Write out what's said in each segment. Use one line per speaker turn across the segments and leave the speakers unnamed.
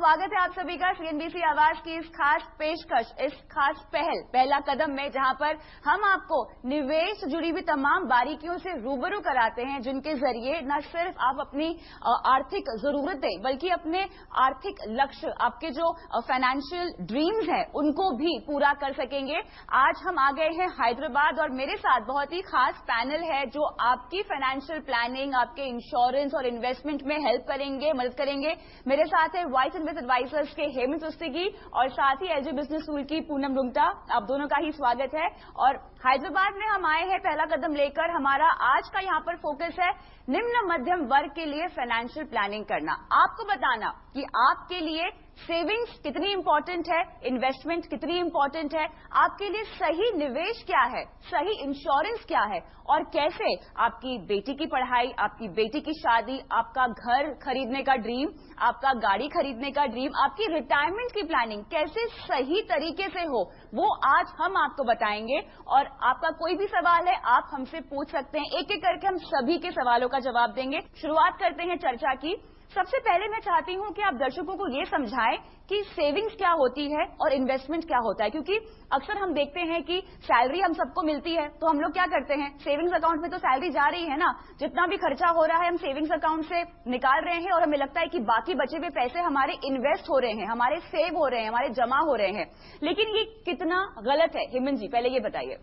स्वागत है आप सभी का सीएनबीसी आवाज की इस खास पेशकश, इस खास पहला कदम में, जहां पर हम आपको निवेश से जुड़ी हुई तमाम बारीकियों से रूबरू कराते हैं, जिनके जरिए न सिर्फ आप अपनी आर्थिक जरूरतें बल्कि अपने आर्थिक लक्ष्य, आपके जो फाइनेंशियल ड्रीम्स हैं, उनको भी पूरा कर सकेंगे। आज हम आ गए हैं हैदराबाद और मेरे साथ बहुत ही खास पैनल है जो आपकी फाइनेंशियल प्लानिंग, आपके इंश्योरेंस और इन्वेस्टमेंट में हेल्प करेंगे, मदद करेंगे। मेरे साथ है वाइस इन्वेस्ट एडवाइजर्स के हेमंत उस्तिगी और साथ ही एलजी बिजनेस स्कूल की पूनम रुंगटा। आप दोनों का ही स्वागत है। और हैदराबाद में हम आए हैं पहला कदम लेकर। हमारा आज का यहाँ पर फोकस है निम्न मध्यम वर्ग के लिए फाइनेंशियल प्लानिंग करना, आपको बताना कि आपके लिए सेविंग्स कितनी इंपॉर्टेंट है, इन्वेस्टमेंट कितनी इंपॉर्टेंट है, आपके लिए सही निवेश क्या है, सही इंश्योरेंस क्या है, और कैसे आपकी बेटी की पढ़ाई, आपकी बेटी की शादी, आपका घर खरीदने का ड्रीम, आपका गाड़ी खरीदने का ड्रीम, आपकी रिटायरमेंट की प्लानिंग कैसे सही तरीके से हो, वो आज हम आपको बताएंगे। और आपका कोई भी सवाल है आप हमसे पूछ सकते हैं, एक एक करके हम सभी के सवालों का जवाब देंगे। शुरुआत करते हैं चर्चा की। सबसे पहले मैं चाहती हूं कि आप दर्शकों को ये समझाएं कि सेविंग्स क्या होती है और इन्वेस्टमेंट क्या होता है, क्योंकि अक्सर हम देखते हैं कि सैलरी हम सबको मिलती है तो हम लोग क्या करते हैं, सेविंग्स अकाउंट में तो सैलरी जा रही है ना, जितना भी खर्चा हो रहा है हम सेविंग्स अकाउंट से निकाल रहे हैं और हमें लगता है कि बाकी बचे हुए पैसे हमारे इन्वेस्ट हो रहे हैं, हमारे सेव हो रहे हैं, हमारे जमा हो रहे हैं। लेकिन ये कितना गलत है, हेमंत जी पहले ये बताइए।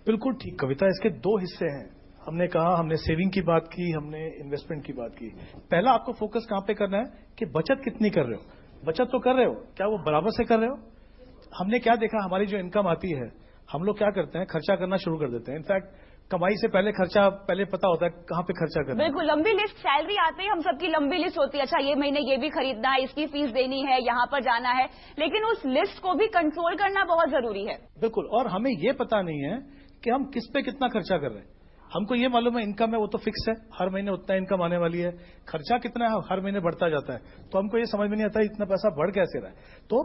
बिल्कुल ठीक कविता, इसके दो हिस्से हैं। हमने कहा, हमने सेविंग की बात की, हमने इन्वेस्टमेंट की बात की। पहला आपको फोकस कहां पे करना है कि बचत कितनी कर रहे हो। बचत तो कर रहे हो, क्या वो बराबर से कर रहे हो? हमने क्या देखा, हमारी जो इनकम आती है हम लोग क्या करते हैं, खर्चा करना शुरू कर देते हैं। इनफैक्ट कमाई से पहले खर्चा पहले पता होता है कहां पे खर्चा करना है।
बिल्कुल, लंबी लिस्ट, सैलरी आते ही हम सबकी लंबी लिस्ट होती है, अच्छा ये महीने ये भी खरीदना है, इसकी फीस देनी है, यहां पर जाना है, लेकिन उस लिस्ट को भी कंट्रोल करना बहुत जरूरी है।
बिल्कुल, और हमें ये पता नहीं है कि हम किस पे कितना खर्चा कर रहे हैं। हमको ये मालूम है इनकम है वो तो फिक्स है, हर महीने उतना इनकम आने वाली है, खर्चा कितना है हर महीने बढ़ता जाता है। तो हमको ये समझ में नहीं आता इतना पैसा बढ़ कैसे रहा है। तो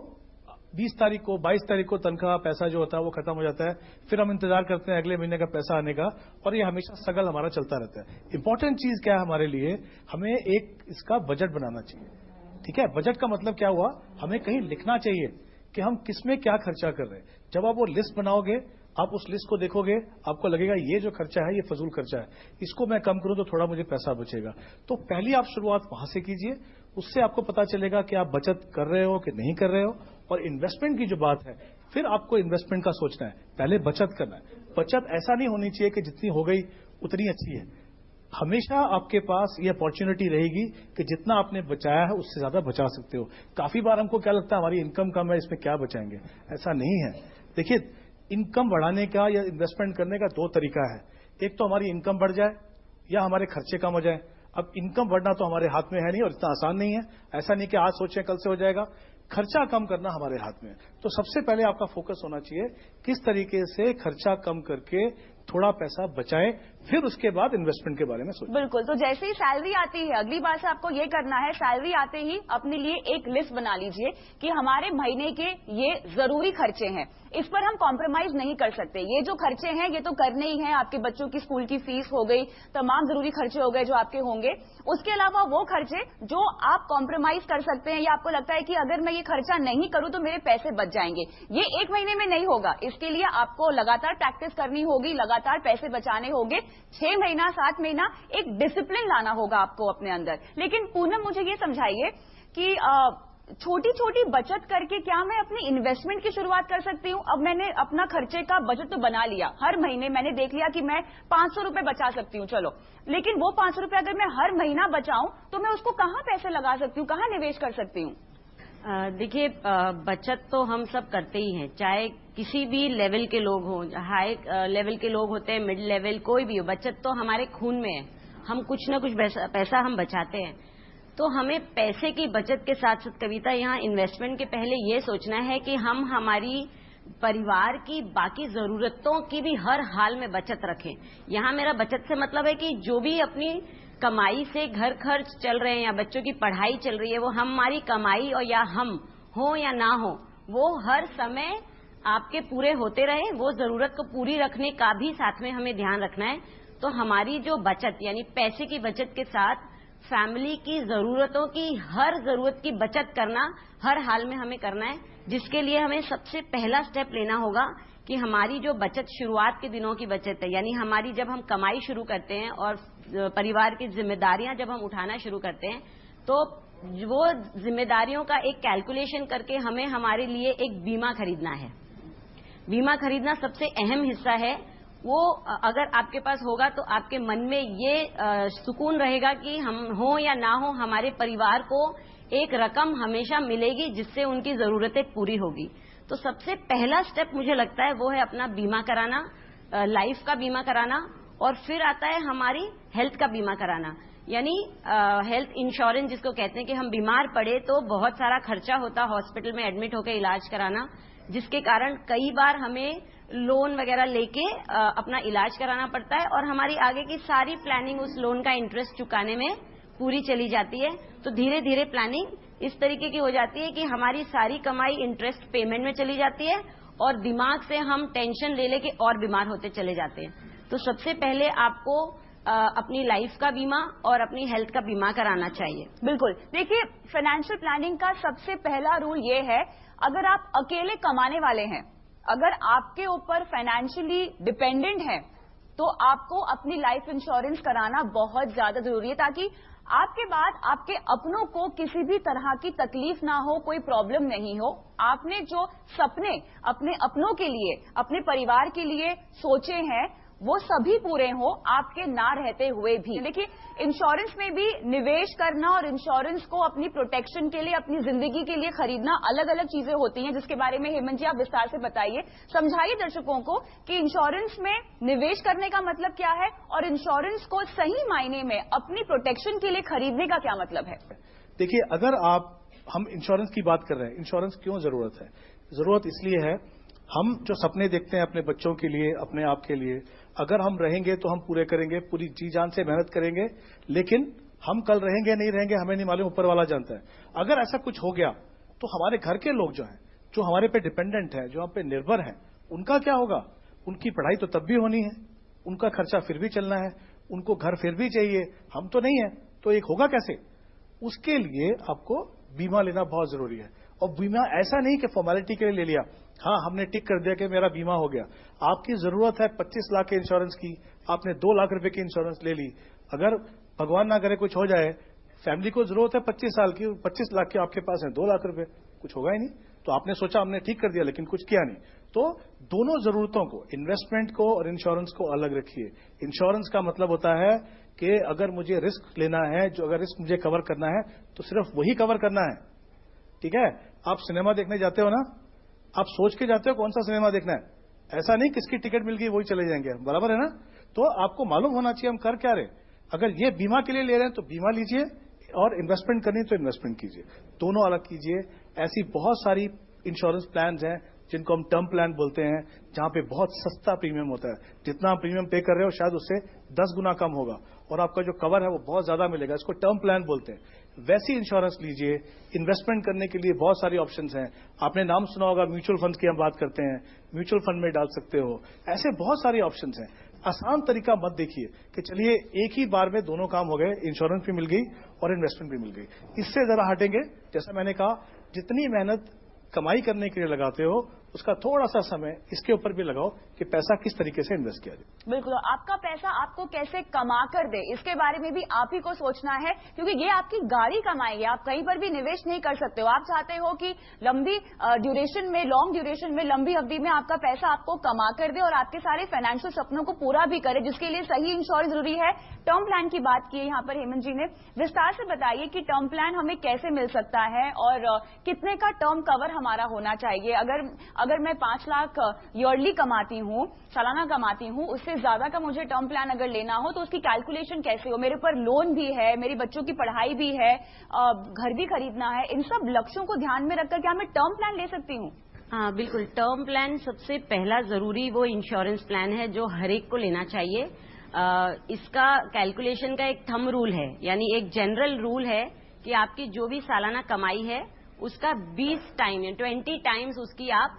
20 तारीख को 22 तारीख को तनख्वाह पैसा जो होता है वो खत्म हो जाता है, फिर हम इंतजार करते हैं अगले महीने का पैसा आने का, और ये हमेशा स्ट्रगल हमारा चलता रहता है। इंपॉर्टेंट चीज क्या है हमारे लिए, हमें एक इसका बजट बनाना चाहिए। ठीक है, बजट का मतलब क्या हुआ, हमें कहीं लिखना चाहिए कि हम किसमें क्या खर्चा कर रहे हैं। जब आप वो लिस्ट बनाओगे, आप उस लिस्ट को देखोगे, आपको लगेगा ये जो खर्चा है ये फजूल खर्चा है, इसको मैं कम करूं तो थोड़ा मुझे पैसा बचेगा। तो पहली आप शुरुआत वहां से कीजिए, उससे आपको पता चलेगा कि आप बचत कर रहे हो कि नहीं कर रहे हो। और इन्वेस्टमेंट की जो बात है, फिर आपको इन्वेस्टमेंट का सोचना है, पहले बचत करना है। बचत ऐसा नहीं होनी चाहिए कि जितनी हो गई उतनी अच्छी है। हमेशा आपके पास ये अपॉर्चुनिटी रहेगी कि जितना आपने बचाया है उससे ज्यादा बचा सकते हो। काफी बार हमको क्या लगता है हमारी इनकम कम है, इसमें क्या बचाएंगे, ऐसा नहीं है। देखिए, इनकम बढ़ाने का या इन्वेस्टमेंट करने का दो तरीका है, एक तो हमारी इनकम बढ़ जाए या हमारे खर्चे कम हो जाए। अब इनकम बढ़ना तो हमारे हाथ में है नहीं और इतना आसान नहीं है, ऐसा नहीं कि आज सोचें कल से हो जाएगा। खर्चा कम करना हमारे हाथ में है। तो सबसे पहले आपका फोकस होना चाहिए किस तरीके से खर्चा कम करके थोड़ा पैसा बचाएं, फिर उसके बाद इन्वेस्टमेंट के बारे में सोचें।
बिल्कुल, तो जैसे ही सैलरी आती है, अगली बार से आपको ये करना है, सैलरी आते ही अपने लिए एक लिस्ट बना लीजिए कि हमारे महीने के ये जरूरी खर्चे हैं, इस पर हम कॉम्प्रोमाइज नहीं कर सकते। ये जो खर्चे हैं ये तो करने ही हैं, आपके बच्चों की स्कूल की फीस हो गई, तमाम जरूरी खर्चे हो गए जो आपके होंगे। उसके अलावा वो खर्चे जो आप कॉम्प्रोमाइज कर सकते हैं या आपको लगता है कि अगर मैं ये खर्चा नहीं करूं तो मेरे पैसे बच जाएंगे, ये एक महीने में नहीं होगा। इसके लिए आपको लगातार प्रैक्टिस करनी होगी, लगातार पैसे बचाने होंगे, 6 महीना 7 महीना एक डिसिप्लिन लाना होगा आपको अपने अंदर। लेकिन पूनम मुझे ये समझाइए कि छोटी छोटी बचत करके क्या मैं अपनी इन्वेस्टमेंट की शुरुआत कर सकती हूँ? अब मैंने अपना खर्चे का बजट तो बना लिया, हर महीने मैंने देख लिया कि मैं 500 रुपए बचा सकती हूँ, चलो, लेकिन वो 500 रुपए अगर मैं हर महीना बचाऊं तो मैं उसको कहाँ पैसे लगा सकती हूँ, कहाँ निवेश कर सकती हूँ?
देखिए, बचत तो हम सब करते ही हैं, चाहे किसी भी लेवल के लोग हों, हाई लेवल के लोग होते हैं, मिड लेवल, कोई भी हो, बचत तो हमारे खून में है। हम कुछ न कुछ पैसा हम बचाते हैं। तो हमें पैसे की बचत के साथ साथ कविता, यहाँ इन्वेस्टमेंट के पहले ये सोचना है कि हम हमारी परिवार की बाकी जरूरतों की भी हर हाल में बचत रखें। यहाँ मेरा बचत से मतलब है कि जो भी अपनी कमाई से घर खर्च चल रहे हैं या बच्चों की पढ़ाई चल रही है, वो हमारी कमाई और या हम हो या ना हो, वो हर समय आपके पूरे होते रहे। वो जरूरत को पूरी रखने का भी साथ में हमें ध्यान रखना है। तो हमारी जो बचत यानी पैसे की बचत के साथ फैमिली की जरूरतों की हर जरूरत की बचत करना हर हाल में हमें करना है, जिसके लिए हमें सबसे पहला स्टेप लेना होगा कि हमारी जो बचत शुरुआत के दिनों की बचत है, यानी हमारी जब हम कमाई शुरू करते हैं और परिवार की जिम्मेदारियां जब हम उठाना शुरू करते हैं, तो वो जिम्मेदारियों का एक कैलकुलेशन करके हमें हमारे लिए एक बीमा खरीदना है। बीमा खरीदना सबसे अहम हिस्सा है। वो अगर आपके पास होगा तो आपके मन में ये सुकून रहेगा कि हम हो या ना हो, हमारे परिवार को एक रकम हमेशा मिलेगी जिससे उनकी जरूरतें पूरी होगी। तो सबसे पहला स्टेप मुझे लगता है वो है अपना बीमा कराना, लाइफ का बीमा कराना, और फिर आता है हमारी हेल्थ का बीमा कराना, यानी हेल्थ इंश्योरेंस जिसको कहते हैं कि हम बीमार पड़े तो बहुत सारा खर्चा होता है हॉस्पिटल में एडमिट होकर इलाज कराना, जिसके कारण कई बार हमें लोन वगैरह लेके अपना इलाज कराना पड़ता है और हमारी आगे की सारी प्लानिंग उस लोन का इंटरेस्ट चुकाने में पूरी चली जाती है। तो धीरे धीरे प्लानिंग इस तरीके की हो जाती है कि हमारी सारी कमाई इंटरेस्ट पेमेंट में चली जाती है और दिमाग से हम टेंशन ले लेके और बीमार होते चले जाते हैं। तो सबसे पहले आपको अपनी लाइफ का बीमा और अपनी हेल्थ का बीमा कराना चाहिए।
बिल्कुल, देखिए फाइनेंशियल प्लानिंग का सबसे पहला रूल ये है, अगर आप अकेले कमाने वाले हैं, अगर आपके ऊपर फाइनेंशियली डिपेंडेंट है, तो आपको अपनी लाइफ इंश्योरेंस कराना बहुत ज्यादा जरूरी है, ताकि आपके बाद आपके अपनों को किसी भी तरह की तकलीफ ना हो, कोई प्रॉब्लम नहीं हो। आपने जो सपने अपने अपनों के लिए, अपने परिवार के लिए सोचे हैं, वो सभी पूरे हो आपके ना रहते हुए भी। देखिए, इंश्योरेंस में भी निवेश करना और इंश्योरेंस को अपनी प्रोटेक्शन के लिए, अपनी जिंदगी के लिए खरीदना अलग अलग चीजें होती हैं, जिसके बारे में हेमंत जी आप विस्तार से बताइए, समझाइए दर्शकों को कि इंश्योरेंस में निवेश करने का मतलब क्या है और इंश्योरेंस को सही मायने में अपनी प्रोटेक्शन के लिए खरीदने का क्या मतलब है।
देखिए, अगर हम इंश्योरेंस की बात कर रहे हैं, इंश्योरेंस क्यों जरूरत है? जरूरत इसलिए है, हम जो सपने देखते हैं अपने बच्चों के लिए, अपने आप के लिए, अगर हम रहेंगे तो हम पूरे करेंगे, पूरी जी जान से मेहनत करेंगे, लेकिन हम कल रहेंगे नहीं रहेंगे हमें नहीं मालूम, ऊपर वाला जानता है। अगर ऐसा कुछ हो गया तो हमारे घर के लोग जो हैं, जो हमारे पे डिपेंडेंट है, जो हम पे निर्भर हैं, उनका क्या होगा? उनकी पढ़ाई तो तब भी होनी है, उनका खर्चा फिर भी चलना है, उनको घर फिर भी चाहिए, हम तो नहीं है, तो एक होगा कैसे? उसके लिए आपको बीमा लेना बहुत जरूरी है। और बीमा ऐसा नहीं कि फॉर्मेलिटी के लिए ले लिया, हाँ हमने टिक कर दिया कि मेरा बीमा हो गया। आपकी जरूरत है 25 लाख के इंश्योरेंस की, आपने 2 लाख रुपए की इंश्योरेंस ले ली, अगर भगवान ना करे कुछ हो जाए, फैमिली को जरूरत है 25 साल की, 25 लाख की आपके पास है 2 लाख रुपए, कुछ होगा ही नहीं। तो आपने सोचा हमने ठीक कर दिया, लेकिन कुछ किया नहीं। तो दोनों जरूरतों को, इन्वेस्टमेंट को और इंश्योरेंस को अलग रखिए। इंश्योरेंस का मतलब होता है कि अगर मुझे रिस्क लेना है, जो अगर रिस्क मुझे कवर करना है तो सिर्फ वही कवर करना है, ठीक है? आप सिनेमा देखने जाते हो ना, आप सोच के जाते हो कौन सा सिनेमा देखना है, ऐसा नहीं किसकी टिकट मिल गई वही चले जाएंगे, बराबर है ना? तो आपको मालूम होना चाहिए हम कर क्या रहे। अगर ये बीमा के लिए ले रहे हैं तो बीमा लीजिए, और इन्वेस्टमेंट करनी तो इन्वेस्टमेंट कीजिए, दोनों अलग कीजिए। ऐसी बहुत सारी इंश्योरेंस प्लान हैं जिनको हम टर्म प्लान बोलते हैं, जहां पे बहुत सस्ता प्रीमियम होता है, जितना आप प्रीमियम पे कर रहे हो शायद उससे 10 गुना कम होगा, और आपका जो कवर है वो बहुत ज्यादा मिलेगा, इसको टर्म प्लान बोलते हैं। वैसी इंश्योरेंस लीजिए। इन्वेस्टमेंट करने के लिए बहुत सारी ऑप्शंस हैं, आपने नाम सुना होगा, म्यूचुअल फंड की हम बात करते हैं, म्यूचुअल फंड में डाल सकते हो, ऐसे बहुत सारी ऑप्शंस हैं। आसान तरीका मत देखिए कि चलिए एक ही बार में दोनों काम हो गए, इंश्योरेंस भी मिल गई और इन्वेस्टमेंट भी मिल गई। इससे जरा हटेंगे, जैसा मैंने कहा, जितनी मेहनत कमाई करने के लिए लगाते हो उसका थोड़ा सा समय इसके ऊपर भी लगाओ कि पैसा किस तरीके से इन्वेस्ट किया जाए।
बिल्कुल, आपका पैसा आपको कैसे कमा कर दे, इसके बारे में भी आप ही को सोचना है, क्योंकि ये आपकी गाड़ी कमाई है, आप कहीं पर भी निवेश नहीं कर सकते हो। आप चाहते हो कि लंबी ड्यूरेशन में, लॉन्ग ड्यूरेशन में, लंबी अवधि में आपका पैसा आपको कमा कर दे और आपके सारे फाइनेंशियल सपनों को पूरा भी करे, जिसके लिए सही इंश्योरेंस जरूरी है। टर्म प्लान की बात की है यहाँ पर हेमंत जी ने, विस्तार से बताइए कि टर्म प्लान हमें कैसे मिल सकता है और कितने का टर्म कवर हमारा होना चाहिए। अगर मैं 5 लाख ईयरली कमाती हूँ, सालाना कमाती हूँ, उससे ज्यादा का मुझे टर्म प्लान अगर लेना हो तो उसकी कैलकुलेशन कैसे हो, मेरे ऊपर लोन भी है, मेरी बच्चों की पढ़ाई भी है, घर भी खरीदना है, इन सब लक्ष्यों को ध्यान में रखकर क्या मैं टर्म प्लान ले सकती हूँ?
हाँ बिल्कुल, टर्म प्लान सबसे पहला जरूरी वो इंश्योरेंस प्लान है जो हर एक को लेना चाहिए। इसका कैलकुलेशन का एक थंब रूल है, यानी एक जनरल रूल है कि आपकी जो भी सालाना कमाई है उसका 20 टाइम 20 टाइम्स उसकी आप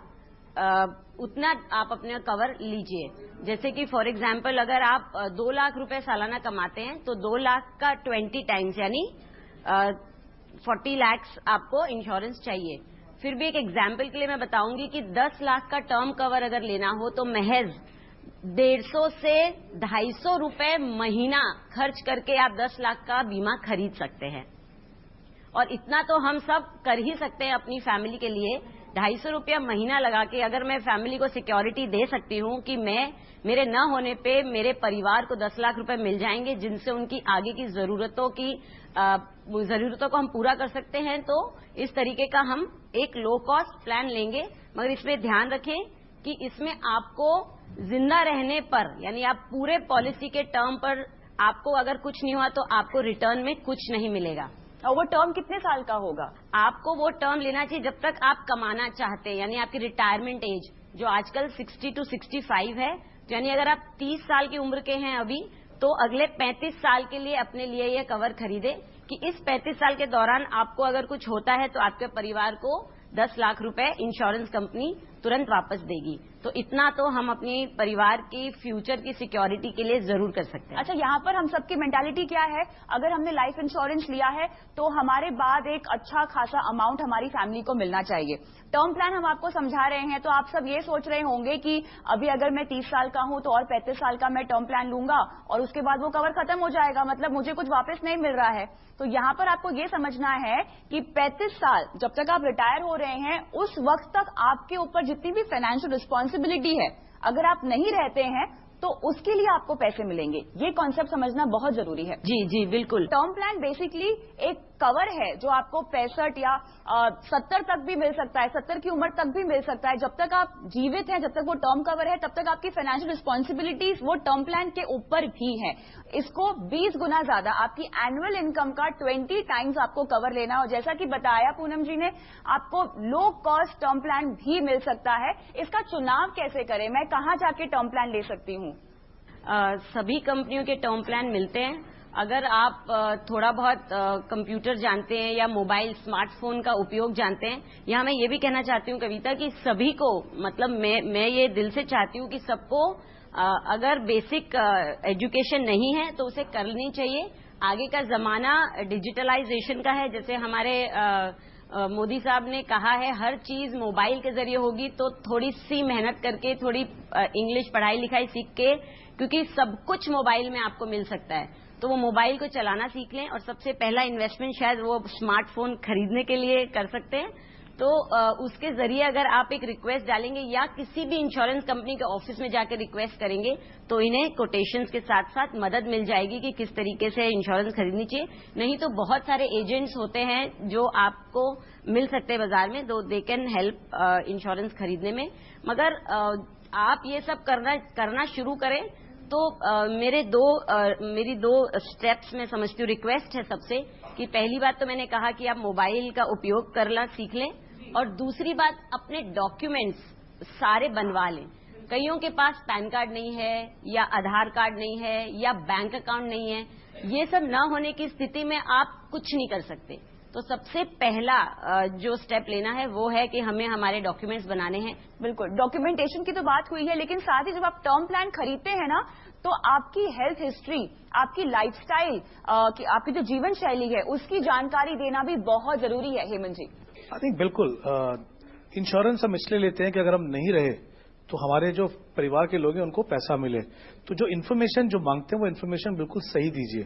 उतना आप अपने कवर लीजिए। जैसे कि फॉर एग्जाम्पल अगर आप 2 लाख रुपए सालाना कमाते हैं तो 2 लाख का 20 टाइम्स यानी 40 लाख आपको इंश्योरेंस चाहिए। फिर भी एक एग्जाम्पल के लिए मैं बताऊंगी कि 10 लाख का टर्म कवर अगर लेना हो तो महज 150 से 250 रुपए महीना खर्च करके आप 10 लाख का बीमा खरीद सकते हैं। और इतना तो हम सब कर ही सकते हैं अपनी फैमिली के लिए। 250 रुपया महीना लगा के अगर मैं फैमिली को सिक्योरिटी दे सकती हूँ कि मेरे न होने पे मेरे परिवार को 10 लाख रुपए मिल जाएंगे जिनसे उनकी आगे की जरूरतों को हम पूरा कर सकते हैं, तो इस तरीके का हम एक लो कॉस्ट प्लान लेंगे। मगर इसमें ध्यान रखें कि इसमें आपको जिंदा रहने पर यानी आप पूरे पॉलिसी के टर्म पर आपको अगर कुछ नहीं हुआ तो आपको रिटर्न में कुछ नहीं मिलेगा।
और वो टर्म कितने साल का होगा?
आपको वो टर्म लेना चाहिए जब तक आप कमाना चाहते हैं, यानी आपकी रिटायरमेंट एज जो आजकल 60 to 65 है। तो यानी अगर आप 30 साल की उम्र के हैं अभी, तो अगले 35 साल के लिए अपने लिए ये कवर खरीदे कि इस 35 साल के दौरान आपको अगर कुछ होता है तो आपके परिवार को 10 लाख रुपए इंश्योरेंस कंपनी तुरंत वापस देगी। तो इतना तो हम अपनी परिवार की फ्यूचर की सिक्योरिटी के लिए जरूर कर सकते हैं।
अच्छा, यहाँ पर हम सबकी मेंटालिटी क्या है, अगर हमने लाइफ इंश्योरेंस लिया है तो हमारे बाद एक अच्छा खासा अमाउंट हमारी फैमिली को मिलना चाहिए। टर्म प्लान हम आपको समझा रहे हैं तो आप सब ये सोच रहे होंगे कि अभी अगर मैं 30 साल का हूं तो और 35 साल का मैं टर्म प्लान लूंगा और उसके बाद वो कवर खत्म हो जाएगा, मतलब मुझे कुछ वापस नहीं मिल रहा है। तो यहाँ पर आपको ये समझना है कि 35 साल जब तक आप रिटायर हो रहे हैं उस वक्त तक आपके ऊपर जितनी भी फाइनेंशियल रिस्पॉन्सिबिलिटी है, अगर आप नहीं रहते हैं तो उसके लिए आपको पैसे मिलेंगे। ये कॉन्सेप्ट समझना बहुत जरूरी है।
जी जी बिल्कुल।
टर्म प्लान बेसिकली एक कवर है जो आपको 65 या 70 तक भी मिल सकता है, 70 की उम्र तक भी मिल सकता है। जब तक आप जीवित हैं, जब तक वो टर्म कवर है, तब तक आपकी फाइनेंशियल रिस्पॉन्सिबिलिटीज वो टर्म प्लान के ऊपर भी है। इसको 20 गुना ज्यादा आपकी एनुअल इनकम का 20 टाइम्स आपको कवर लेना। और जैसा कि बताया पूनम जी ने, आपको लो कॉस्ट टर्म प्लान भी मिल सकता है। इसका चुनाव कैसे करें, मैं कहाँ जाके टर्म प्लान ले सकती हूँ?
सभी कंपनियों के टर्म प्लान मिलते हैं। अगर आप थोड़ा बहुत कंप्यूटर जानते हैं या मोबाइल स्मार्टफोन का उपयोग जानते हैं, यहाँ मैं ये भी कहना चाहती हूँ कविता कि सभी को, मतलब मैं ये दिल से चाहती हूँ कि सबको अगर बेसिक एजुकेशन नहीं है तो उसे करनी चाहिए। आगे का जमाना डिजिटलाइजेशन का है। जैसे हमारे मोदी साहब ने कहा है हर चीज मोबाइल के जरिए होगी, तो थोड़ी सी मेहनत करके, थोड़ी इंग्लिश पढ़ाई लिखाई सीख के, क्योंकि सब कुछ मोबाइल में आपको मिल सकता है, तो वो मोबाइल को चलाना सीख लें। और सबसे पहला इन्वेस्टमेंट शायद वो स्मार्टफोन खरीदने के लिए कर सकते हैं। तो उसके जरिए अगर आप एक रिक्वेस्ट डालेंगे या किसी भी इंश्योरेंस कंपनी के ऑफिस में जाकर रिक्वेस्ट करेंगे तो इन्हें कोटेशंस के साथ साथ मदद मिल जाएगी कि किस तरीके से इंश्योरेंस खरीदनी चाहिए। नहीं तो बहुत सारे एजेंट्स होते हैं जो आपको मिल सकते हैं बाजार में, दो दे कैन हेल्प इंश्योरेंस खरीदने में। मगर आप ये सब करना शुरू करें तो मेरी दो स्टेप्स में समझती हूँ। रिक्वेस्ट है सबसे कि पहली बात तो मैंने कहा कि आप मोबाइल का उपयोग करना सीख लें, और दूसरी बात अपने डॉक्यूमेंट्स सारे बनवा लें। कईयों के पास पैन कार्ड नहीं है या आधार कार्ड नहीं है या बैंक अकाउंट नहीं है। ये सब न होने की स्थिति में आप कुछ नहीं कर सकते। तो सबसे पहला जो स्टेप लेना है वो है कि हमें हमारे डॉक्यूमेंट्स बनाने हैं।
बिल्कुल, डॉक्यूमेंटेशन की तो बात हुई है, लेकिन साथ ही जब आप टर्म प्लान खरीदते हैं ना, तो आपकी हेल्थ हिस्ट्री, आपकी लाइफस्टाइल, आपकी जो जीवन शैली है उसकी जानकारी देना भी बहुत जरूरी है। हेमंत जी,
आई थिंक बिल्कुल इंश्योरेंस हम इसलिए लेते हैं कि अगर हम नहीं रहे तो हमारे जो परिवार के लोग हैं उनको पैसा मिले। तो जो इन्फॉर्मेशन जो मांगते हैं वो इन्फॉर्मेशन बिल्कुल सही दीजिए।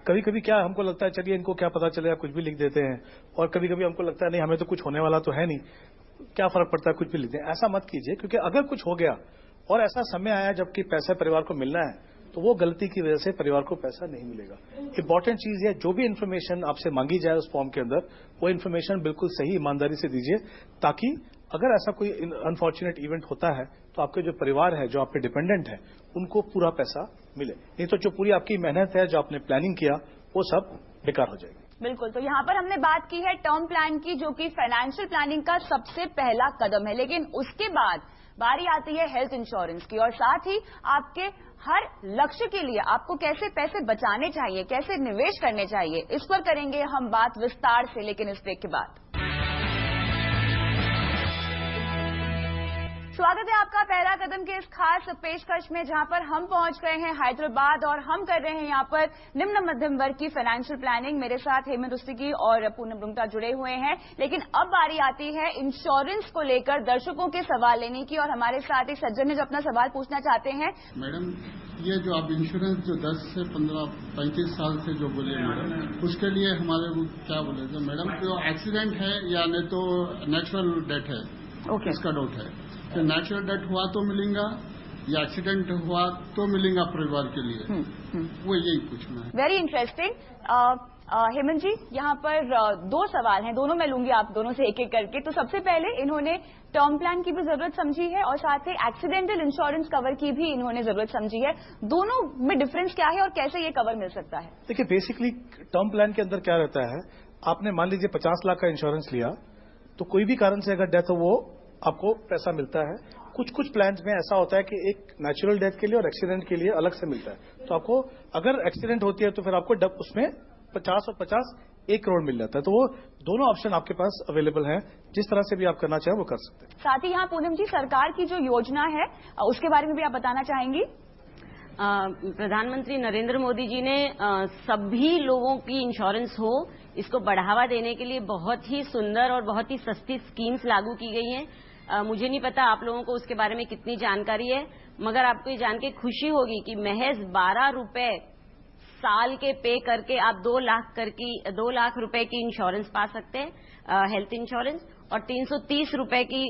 कभी कभी क्या हमको लगता है चलिए इनको क्या पता चलेगा, कुछ भी लिख देते हैं, और कभी कभी हमको लगता है नहीं हमें तो कुछ होने वाला तो है नहीं, क्या फर्क पड़ता है, कुछ भी लिख दें। ऐसा मत कीजिए, क्योंकि अगर कुछ हो गया और ऐसा समय आया जबकि पैसा परिवार को मिलना है तो वो गलती की वजह से परिवार को पैसा नहीं मिलेगा। इंपॉर्टेंट चीज है जो भी इन्फॉर्मेशन आपसे मांगी जाए उस फॉर्म के अंदर वो इन्फॉर्मेशन बिल्कुल सही ईमानदारी से दीजिए, ताकि अगर ऐसा कोई अनफॉर्चुनेट इवेंट होता है तो आपके जो परिवार है, जो आप पे डिपेंडेंट है, उनको पूरा पैसा मिले। नहीं तो जो पूरी आपकी मेहनत है, जो आपने प्लानिंग किया, वो सब बेकार हो जाएगी।
बिल्कुल। तो यहाँ पर हमने बात की है टर्म प्लान की, जो कि फाइनेंशियल प्लानिंग का सबसे पहला कदम है। लेकिन उसके बाद बारी आती है हेल्थ इंश्योरेंस की, और साथ ही आपके हर लक्ष्य के लिए आपको कैसे पैसे बचाने चाहिए, कैसे निवेश करने चाहिए, इस पर करेंगे हम बात विस्तार से, लेकिन इस ब्रेक के बाद। स्वागत है आपका पहला कदम के इस खास पेशकश में, जहां पर हम पहुंच गए हैं हैदराबाद और हम कर रहे हैं यहां पर निम्न मध्यम वर्ग की फाइनेंशियल प्लानिंग। मेरे साथ हेमंत रुस्तगी और पूनम रुंगटा जुड़े हुए हैं। लेकिन अब बारी आती है इंश्योरेंस को लेकर दर्शकों के सवाल लेने की, और हमारे साथ एक सज्जन है जो अपना सवाल पूछना चाहते हैं।
मैडम, ये जो आप इंश्योरेंस जो 10 से 15-35 साल से जो बोले मैडम, उसके लिए हमारे को क्या बोले थे मैडम, जो एक्सीडेंट है या नहीं तो नेचुरल डेथ है, इसका डाउट है कि नेचुरल डेथ हुआ तो मिलेगा या एक्सीडेंट हुआ तो मिलेगा परिवार के लिए, वो यही पूछना है।
Very interesting. हेमंत जी, यहाँ पर दो सवाल हैं, दोनों मैं लूंगी आप दोनों से एक एक करके। तो सबसे पहले इन्होंने टर्म प्लान की भी जरूरत समझी है और साथ ही एक्सीडेंटल इंश्योरेंस कवर की भी इन्होंने जरूरत समझी है। दोनों में डिफरेंस क्या है और कैसे ये कवर मिल सकता है?
देखिए, बेसिकली टर्म प्लान के अंदर क्या रहता है, आपने मान लीजिए 50 लाख का इंश्योरेंस लिया, तो कोई भी कारण से अगर डेथ हो वो आपको पैसा मिलता है। कुछ कुछ प्लान्स में ऐसा होता है कि एक नेचुरल डेथ के लिए और एक्सीडेंट के लिए अलग से मिलता है। तो आपको अगर एक्सीडेंट होती है तो फिर आपको उसमें 50 और 50 1 करोड़ मिल जाता है। तो वो दोनों ऑप्शन आपके पास अवेलेबल हैं, जिस तरह से भी आप करना चाहें वो कर सकते हैं।
साथ ही यहाँ पूनम जी, सरकार की जो योजना है उसके बारे में भी आप बताना चाहेंगी?
प्रधानमंत्री नरेंद्र मोदी जी ने सभी लोगों की इंश्योरेंस हो, इसको बढ़ावा देने के लिए बहुत ही सुंदर और बहुत ही सस्ती स्कीम्स लागू की गई हैं। मुझे नहीं पता आप लोगों को उसके बारे में कितनी जानकारी है, मगर आपको ये जान के खुशी होगी कि महज 12 रुपए साल के पे करके आप 2 लाख रुपए की इंश्योरेंस पा सकते हैं, हेल्थ इंश्योरेंस, और 330 रुपए की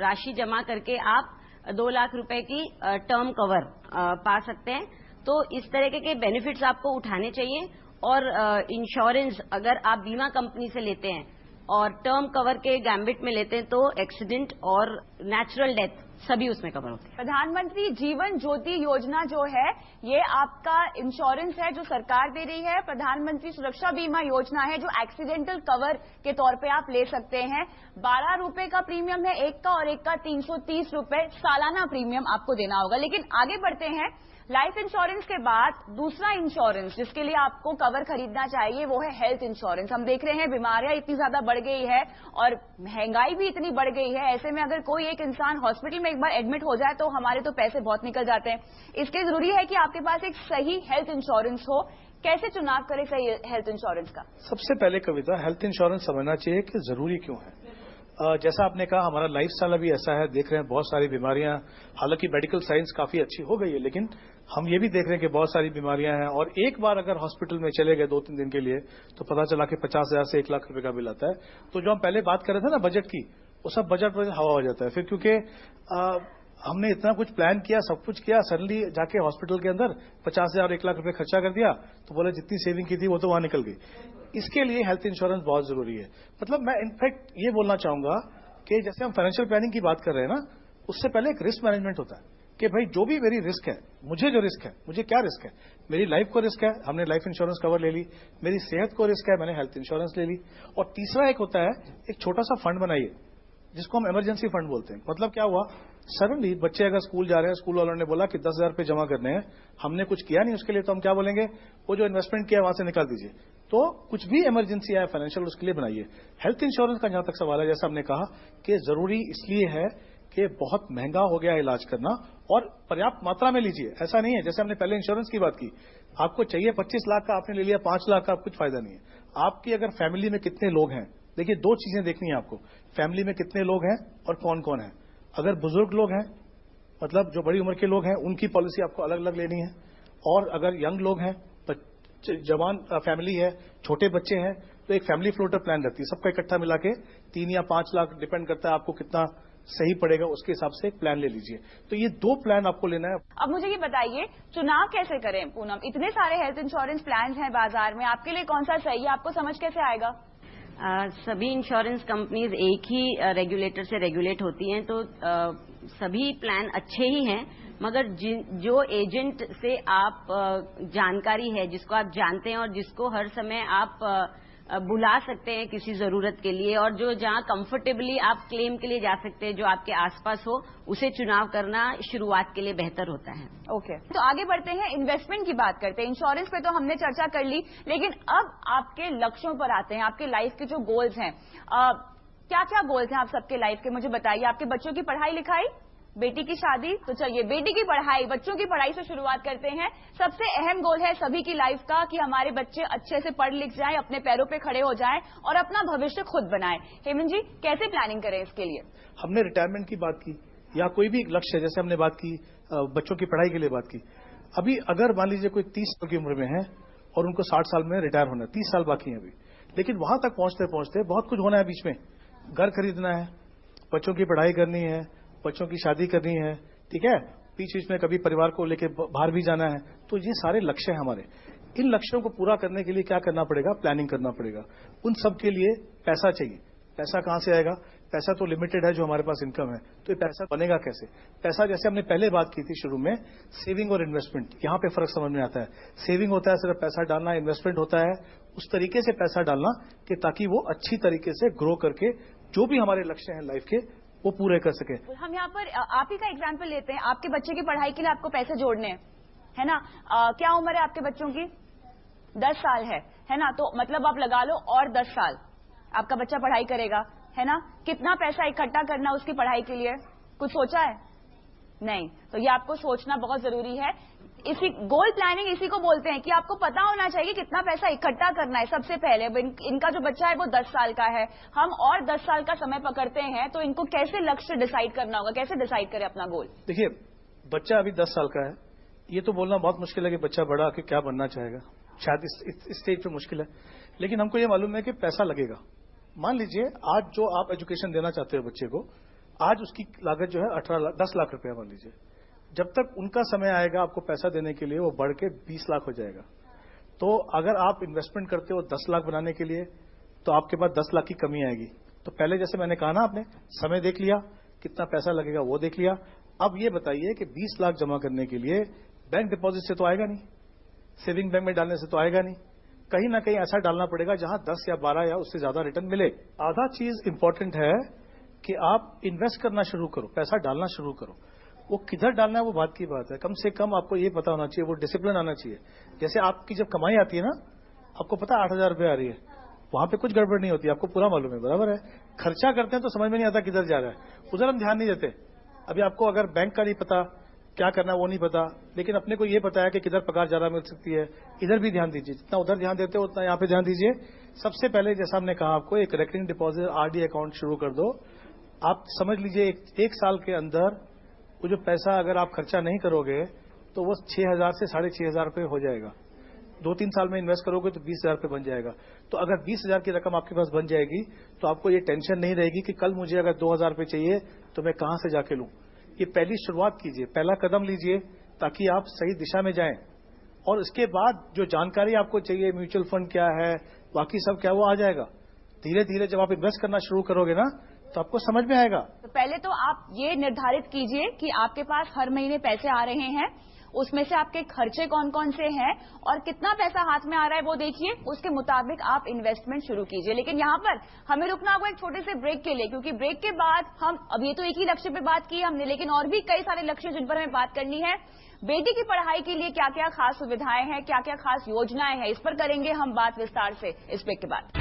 राशि जमा करके आप 2 लाख रुपए की टर्म कवर पा सकते हैं। तो इस तरह के बेनिफिट्स आपको उठाने चाहिए। और इंश्योरेंस अगर आप बीमा कंपनी से लेते हैं और टर्म कवर के गैम्बिट में लेते हैं तो एक्सीडेंट और नेचुरल डेथ सभी उसमें कवर होते हैं।
प्रधानमंत्री जीवन ज्योति योजना जो है, ये आपका इंश्योरेंस है जो सरकार दे रही है। प्रधानमंत्री सुरक्षा बीमा योजना है जो एक्सीडेंटल कवर के तौर पे आप ले सकते हैं। 12 रुपए का प्रीमियम है एक का, और एक का 330 रुपए सालाना प्रीमियम आपको देना होगा। लेकिन आगे बढ़ते हैं, लाइफ इंश्योरेंस के बाद दूसरा इंश्योरेंस जिसके लिए आपको कवर खरीदना चाहिए वो है हेल्थ इंश्योरेंस। हम देख रहे हैं बीमारियां इतनी ज्यादा बढ़ गई है और महंगाई भी इतनी बढ़ गई है। ऐसे में अगर कोई एक इंसान हॉस्पिटल में एक बार एडमिट हो जाए तो हमारे तो पैसे बहुत निकल जाते हैं। इसलिए जरूरी है कि आपके पास एक सही हेल्थ इंश्योरेंस हो। कैसे चुनाव करें सही हेल्थ इंश्योरेंस का?
सबसे पहले कविता, हेल्थ इंश्योरेंस समझना चाहिए कि जरूरी क्यों है। जैसा आपने कहा, हमारा लाइफस्टाइल अभी ऐसा है, देख रहे हैं बहुत सारी बीमारियां, हालांकि मेडिकल साइंस काफी अच्छी हो गई है, लेकिन हम ये भी देख रहे हैं कि बहुत सारी बीमारियां हैं। और एक बार अगर हॉस्पिटल में चले गए 2-3 दिन के लिए तो पता चला कि 50,000 से 1 लाख रुपए का बिल आता है। तो जो हम पहले बात कर रहे थे ना बजट की, वो सब बजट हवा हो जाता है फिर, क्योंकि हमने इतना कुछ प्लान किया, सब कुछ किया, सडनली जाके हॉस्पिटल के अंदर 50,000 1 लाख रुपए खर्चा कर दिया तो बोले जितनी सेविंग की थी वो तो वहां निकल गई। इसके लिए हेल्थ इंश्योरेंस बहुत जरूरी है। मतलब मैं इनफैक्ट ये बोलना चाहूंगा कि जैसे हम फाइनेंशियल प्लानिंग की बात कर रहे हैं ना, उससे पहले एक रिस्क मैनेजमेंट होता है कि भाई जो भी मेरी रिस्क है, मुझे जो रिस्क है, मुझे क्या रिस्क है, मेरी लाइफ को रिस्क है, हमने लाइफ इंश्योरेंस कवर ले ली, मेरी सेहत को रिस्क है, मैंने हेल्थ इंश्योरेंस ले ली। और तीसरा एक होता है, एक छोटा सा फंड बनाइए जिसको हम इमरजेंसी फंड बोलते हैं। मतलब क्या हुआ, सडनली बच्चे अगर स्कूल जा रहे हैं, स्कूल वालों ने बोला कि 10,000 रुपए जमा करने हैं, हमने कुछ किया नहीं उसके लिए, तो हम क्या बोलेंगे, वो जो इन्वेस्टमेंट किया वहां से निकाल दीजिए। तो कुछ भी इमरजेंसी आए फाइनेंशियल, उसके लिए बनाइए। हेल्थ इंश्योरेंस का जहां तक सवाल है, जैसा हमने कहा कि जरूरी इसलिए है कि बहुत महंगा हो गया है इलाज करना, और पर्याप्त मात्रा में लीजिए। ऐसा नहीं है जैसे हमने पहले इंश्योरेंस की बात की, आपको चाहिए 25 लाख का, आपने ले लिया 5 लाख का, कुछ फायदा नहीं है। आपकी अगर फैमिली में कितने लोग हैं, देखिए 2 चीजें देखनी है आपको, फैमिली में कितने लोग हैं और कौन कौन है। अगर बुजुर्ग लोग हैं, मतलब जो बड़ी उम्र के लोग हैं, उनकी पॉलिसी आपको अलग अलग लेनी है। और अगर यंग लोग हैं, जवान फैमिली है, छोटे बच्चे हैं, तो एक फैमिली फ्लोटर प्लान रहती है, सबका इकट्ठा मिला के 3 या 5 लाख, डिपेंड करता है आपको कितना सही पड़ेगा, उसके हिसाब से एक प्लान ले लीजिए। तो ये 2 प्लान आपको लेना है।
अब मुझे ये बताइए, चुनाव कैसे करें पूनम? इतने सारे हेल्थ इंश्योरेंस प्लान हैं बाजार में, आपके लिए कौन सा सही है, आपको समझ कैसे आएगा?
सभी इंश्योरेंस कंपनीज एक ही रेगुलेटर से रेगुलेट होती हैं, तो सभी प्लान अच्छे ही हैं, मगर जो एजेंट से आप जानकारी है, जिसको आप जानते हैं और जिसको हर समय आप बुला सकते हैं किसी जरूरत के लिए, और जो जहां कंफर्टेबली आप क्लेम के लिए जा सकते हैं, जो आपके आसपास हो, उसे चुनाव करना शुरुआत के लिए बेहतर होता है।
ओके, तो आगे बढ़ते हैं, इन्वेस्टमेंट की बात करते हैं। इंश्योरेंस पे तो हमने चर्चा कर ली, लेकिन अब आपके लक्ष्यों पर आते हैं, आपके लाइफ के जो गोल्स हैं। क्या क्या गोल्स हैं आप सबके लाइफ के, मुझे बताइए। आपके बच्चों की पढ़ाई लिखाई, बेटी की शादी, तो चलिए बेटी की पढ़ाई, बच्चों की पढ़ाई से शुरुआत करते हैं। सबसे अहम गोल है सभी की लाइफ का कि हमारे बच्चे अच्छे से पढ़ लिख जाएं, अपने पैरों पे खड़े हो जाएं और अपना भविष्य खुद बनाएं। हेमंत जी, कैसे प्लानिंग करें इसके लिए?
हमने रिटायरमेंट की बात की या कोई भी लक्ष्य है, जैसे हमने बात की बच्चों की पढ़ाई के लिए बात की। अभी अगर मान लीजिए कोई 30 साल की उम्र में है और उनको 60 साल में रिटायर होना है, 30 साल बाकी है अभी, लेकिन वहां तक पहुंचते पहुंचते बहुत कुछ होना है। बीच में घर खरीदना है, बच्चों की पढ़ाई करनी है, बच्चों की शादी करनी है, ठीक है, बीच बीच में कभी परिवार को लेकर बाहर भी जाना है। तो ये सारे लक्ष्य हैं हमारे। इन लक्ष्यों को पूरा करने के लिए क्या करना पड़ेगा? प्लानिंग करना पड़ेगा। उन सब के लिए पैसा चाहिए। पैसा कहां से आएगा? पैसा तो लिमिटेड है जो हमारे पास इनकम है, तो ये पैसा बनेगा कैसे? पैसा, जैसे हमने पहले बात की थी शुरू में, सेविंग और इन्वेस्टमेंट, यहां पे फर्क समझ में आता है। सेविंग होता है सिर्फ पैसा डालना, इन्वेस्टमेंट होता है उस तरीके से पैसा डालना कि ताकि वो अच्छी तरीके से ग्रो करके जो भी हमारे लक्ष्य हैं लाइफ के वो पूरे कर सके।
हम यहाँ पर आप ही का एग्जाम्पल लेते हैं। आपके बच्चे की पढ़ाई के लिए आपको पैसे जोड़ने हैं, है ना? क्या उम्र है आपके बच्चों की? 10 साल है ना? तो मतलब आप लगा लो और 10 साल आपका बच्चा पढ़ाई करेगा, है ना? कितना पैसा इकट्ठा करना उसकी पढ़ाई के लिए, कुछ सोचा है? नहीं। तो ये आपको सोचना बहुत जरूरी है। इसी गोल प्लानिंग इसी को बोलते हैं कि आपको पता होना चाहिए कितना पैसा इकट्ठा करना है सबसे पहले। इनका जो बच्चा है वो 10 साल का है, हम और 10 साल का समय पकड़ते हैं, तो इनको कैसे लक्ष्य डिसाइड करना होगा, कैसे डिसाइड करें अपना गोल?
देखिए, बच्चा अभी 10 साल का है, ये तो बोलना बहुत मुश्किल है कि बच्चा बड़ा के क्या बनना चाहेगा, शायद इस स्टेज पे मुश्किल है। लेकिन हमको ये मालूम है कि पैसा लगेगा। मान लीजिए आज जो आप एजुकेशन देना चाहते हो बच्चे को, आज उसकी लागत जो है 10 लाख रुपया मान लीजिए। जब तक उनका समय आएगा आपको पैसा देने के लिए, वो बढ़ के 20 लाख हो जाएगा। तो अगर आप इन्वेस्टमेंट करते हो 10 लाख बनाने के लिए, तो आपके पास 10 लाख की कमी आएगी। तो पहले जैसे मैंने कहा ना, आपने समय देख लिया, कितना पैसा लगेगा वो देख लिया। अब ये बताइए कि 20 लाख जमा करने के लिए बैंक डिपॉजिट से तो आएगा नहीं, सेविंग बैंक में डालने से तो आएगा नहीं, कहीं ना कहीं ऐसा डालना पड़ेगा जहां 10 या 12 या उससे ज्यादा रिटर्न मिले। आधा चीज इंपॉर्टेंट है कि आप इन्वेस्ट करना शुरू करो, पैसा डालना शुरू करो। वो किधर डालना है वो बात की बात है। कम से कम आपको ये पता होना चाहिए, वो डिसिप्लिन आना चाहिए। जैसे आपकी जब कमाई आती है ना, आपको पता है 8,000 रुपये आ रही है, वहां पे कुछ गड़बड़ नहीं होती, आपको पूरा मालूम है, बराबर है। खर्चा करते हैं तो समझ में नहीं आता किधर जा रहा है, उधर हम ध्यान नहीं देते। अभी आपको अगर बैंक का नहीं पता, क्या करना है वो नहीं पता, लेकिन अपने को ये पता है कि किधर पगार ज्यादा मिल सकती है, इधर भी ध्यान दीजिए। जितना उधर ध्यान देते हो उतना यहाँ पे ध्यान दीजिए। सबसे पहले जैसा हमने कहा आपको, एक रेकरिंग डिपॉजिट RD अकाउंट शुरू कर दो। आप समझ लीजिए एक साल के अंदर वो जो पैसा अगर आप खर्चा नहीं करोगे तो वो 6,000 से 6,500 रुपये हो जाएगा। 2-3 साल में इन्वेस्ट करोगे तो 20,000 रुपये बन जाएगा। तो अगर 20,000 की रकम आपके पास बन जाएगी तो आपको ये टेंशन नहीं रहेगी कि कल मुझे अगर 2,000 रुपये चाहिए तो मैं कहां से जाके लूं। ये पहली शुरुआत कीजिए, पहला कदम लीजिए, ताकि आप सही दिशा में जाएं। और इसके बाद जो जानकारी आपको चाहिए, म्यूचुअल फंड क्या है, बाकी सब क्या, वो आ जाएगा धीरे धीरे। जब आप इन्वेस्ट करना शुरू करोगे ना तो आपको समझ में आएगा।
तो पहले तो आप ये निर्धारित कीजिए कि आपके पास हर महीने पैसे आ रहे हैं, उसमें से आपके खर्चे कौन कौन से हैं और कितना पैसा हाथ में आ रहा है वो देखिए, उसके मुताबिक आप इन्वेस्टमेंट शुरू कीजिए। लेकिन यहाँ पर हमें रुकना होगा एक छोटे से ब्रेक के लिए, क्योंकि ब्रेक के बाद हम, अब ये तो एक ही लक्ष्य पे बात की हमने, लेकिन और भी कई सारे लक्ष्य जिन पर हमें बात करनी है। बेटी की पढ़ाई के लिए क्या क्या खास सुविधाएं हैं, क्या क्या खास योजनाएं हैं, इस पर करेंगे हम बात विस्तार से इस ब्रेक के बाद।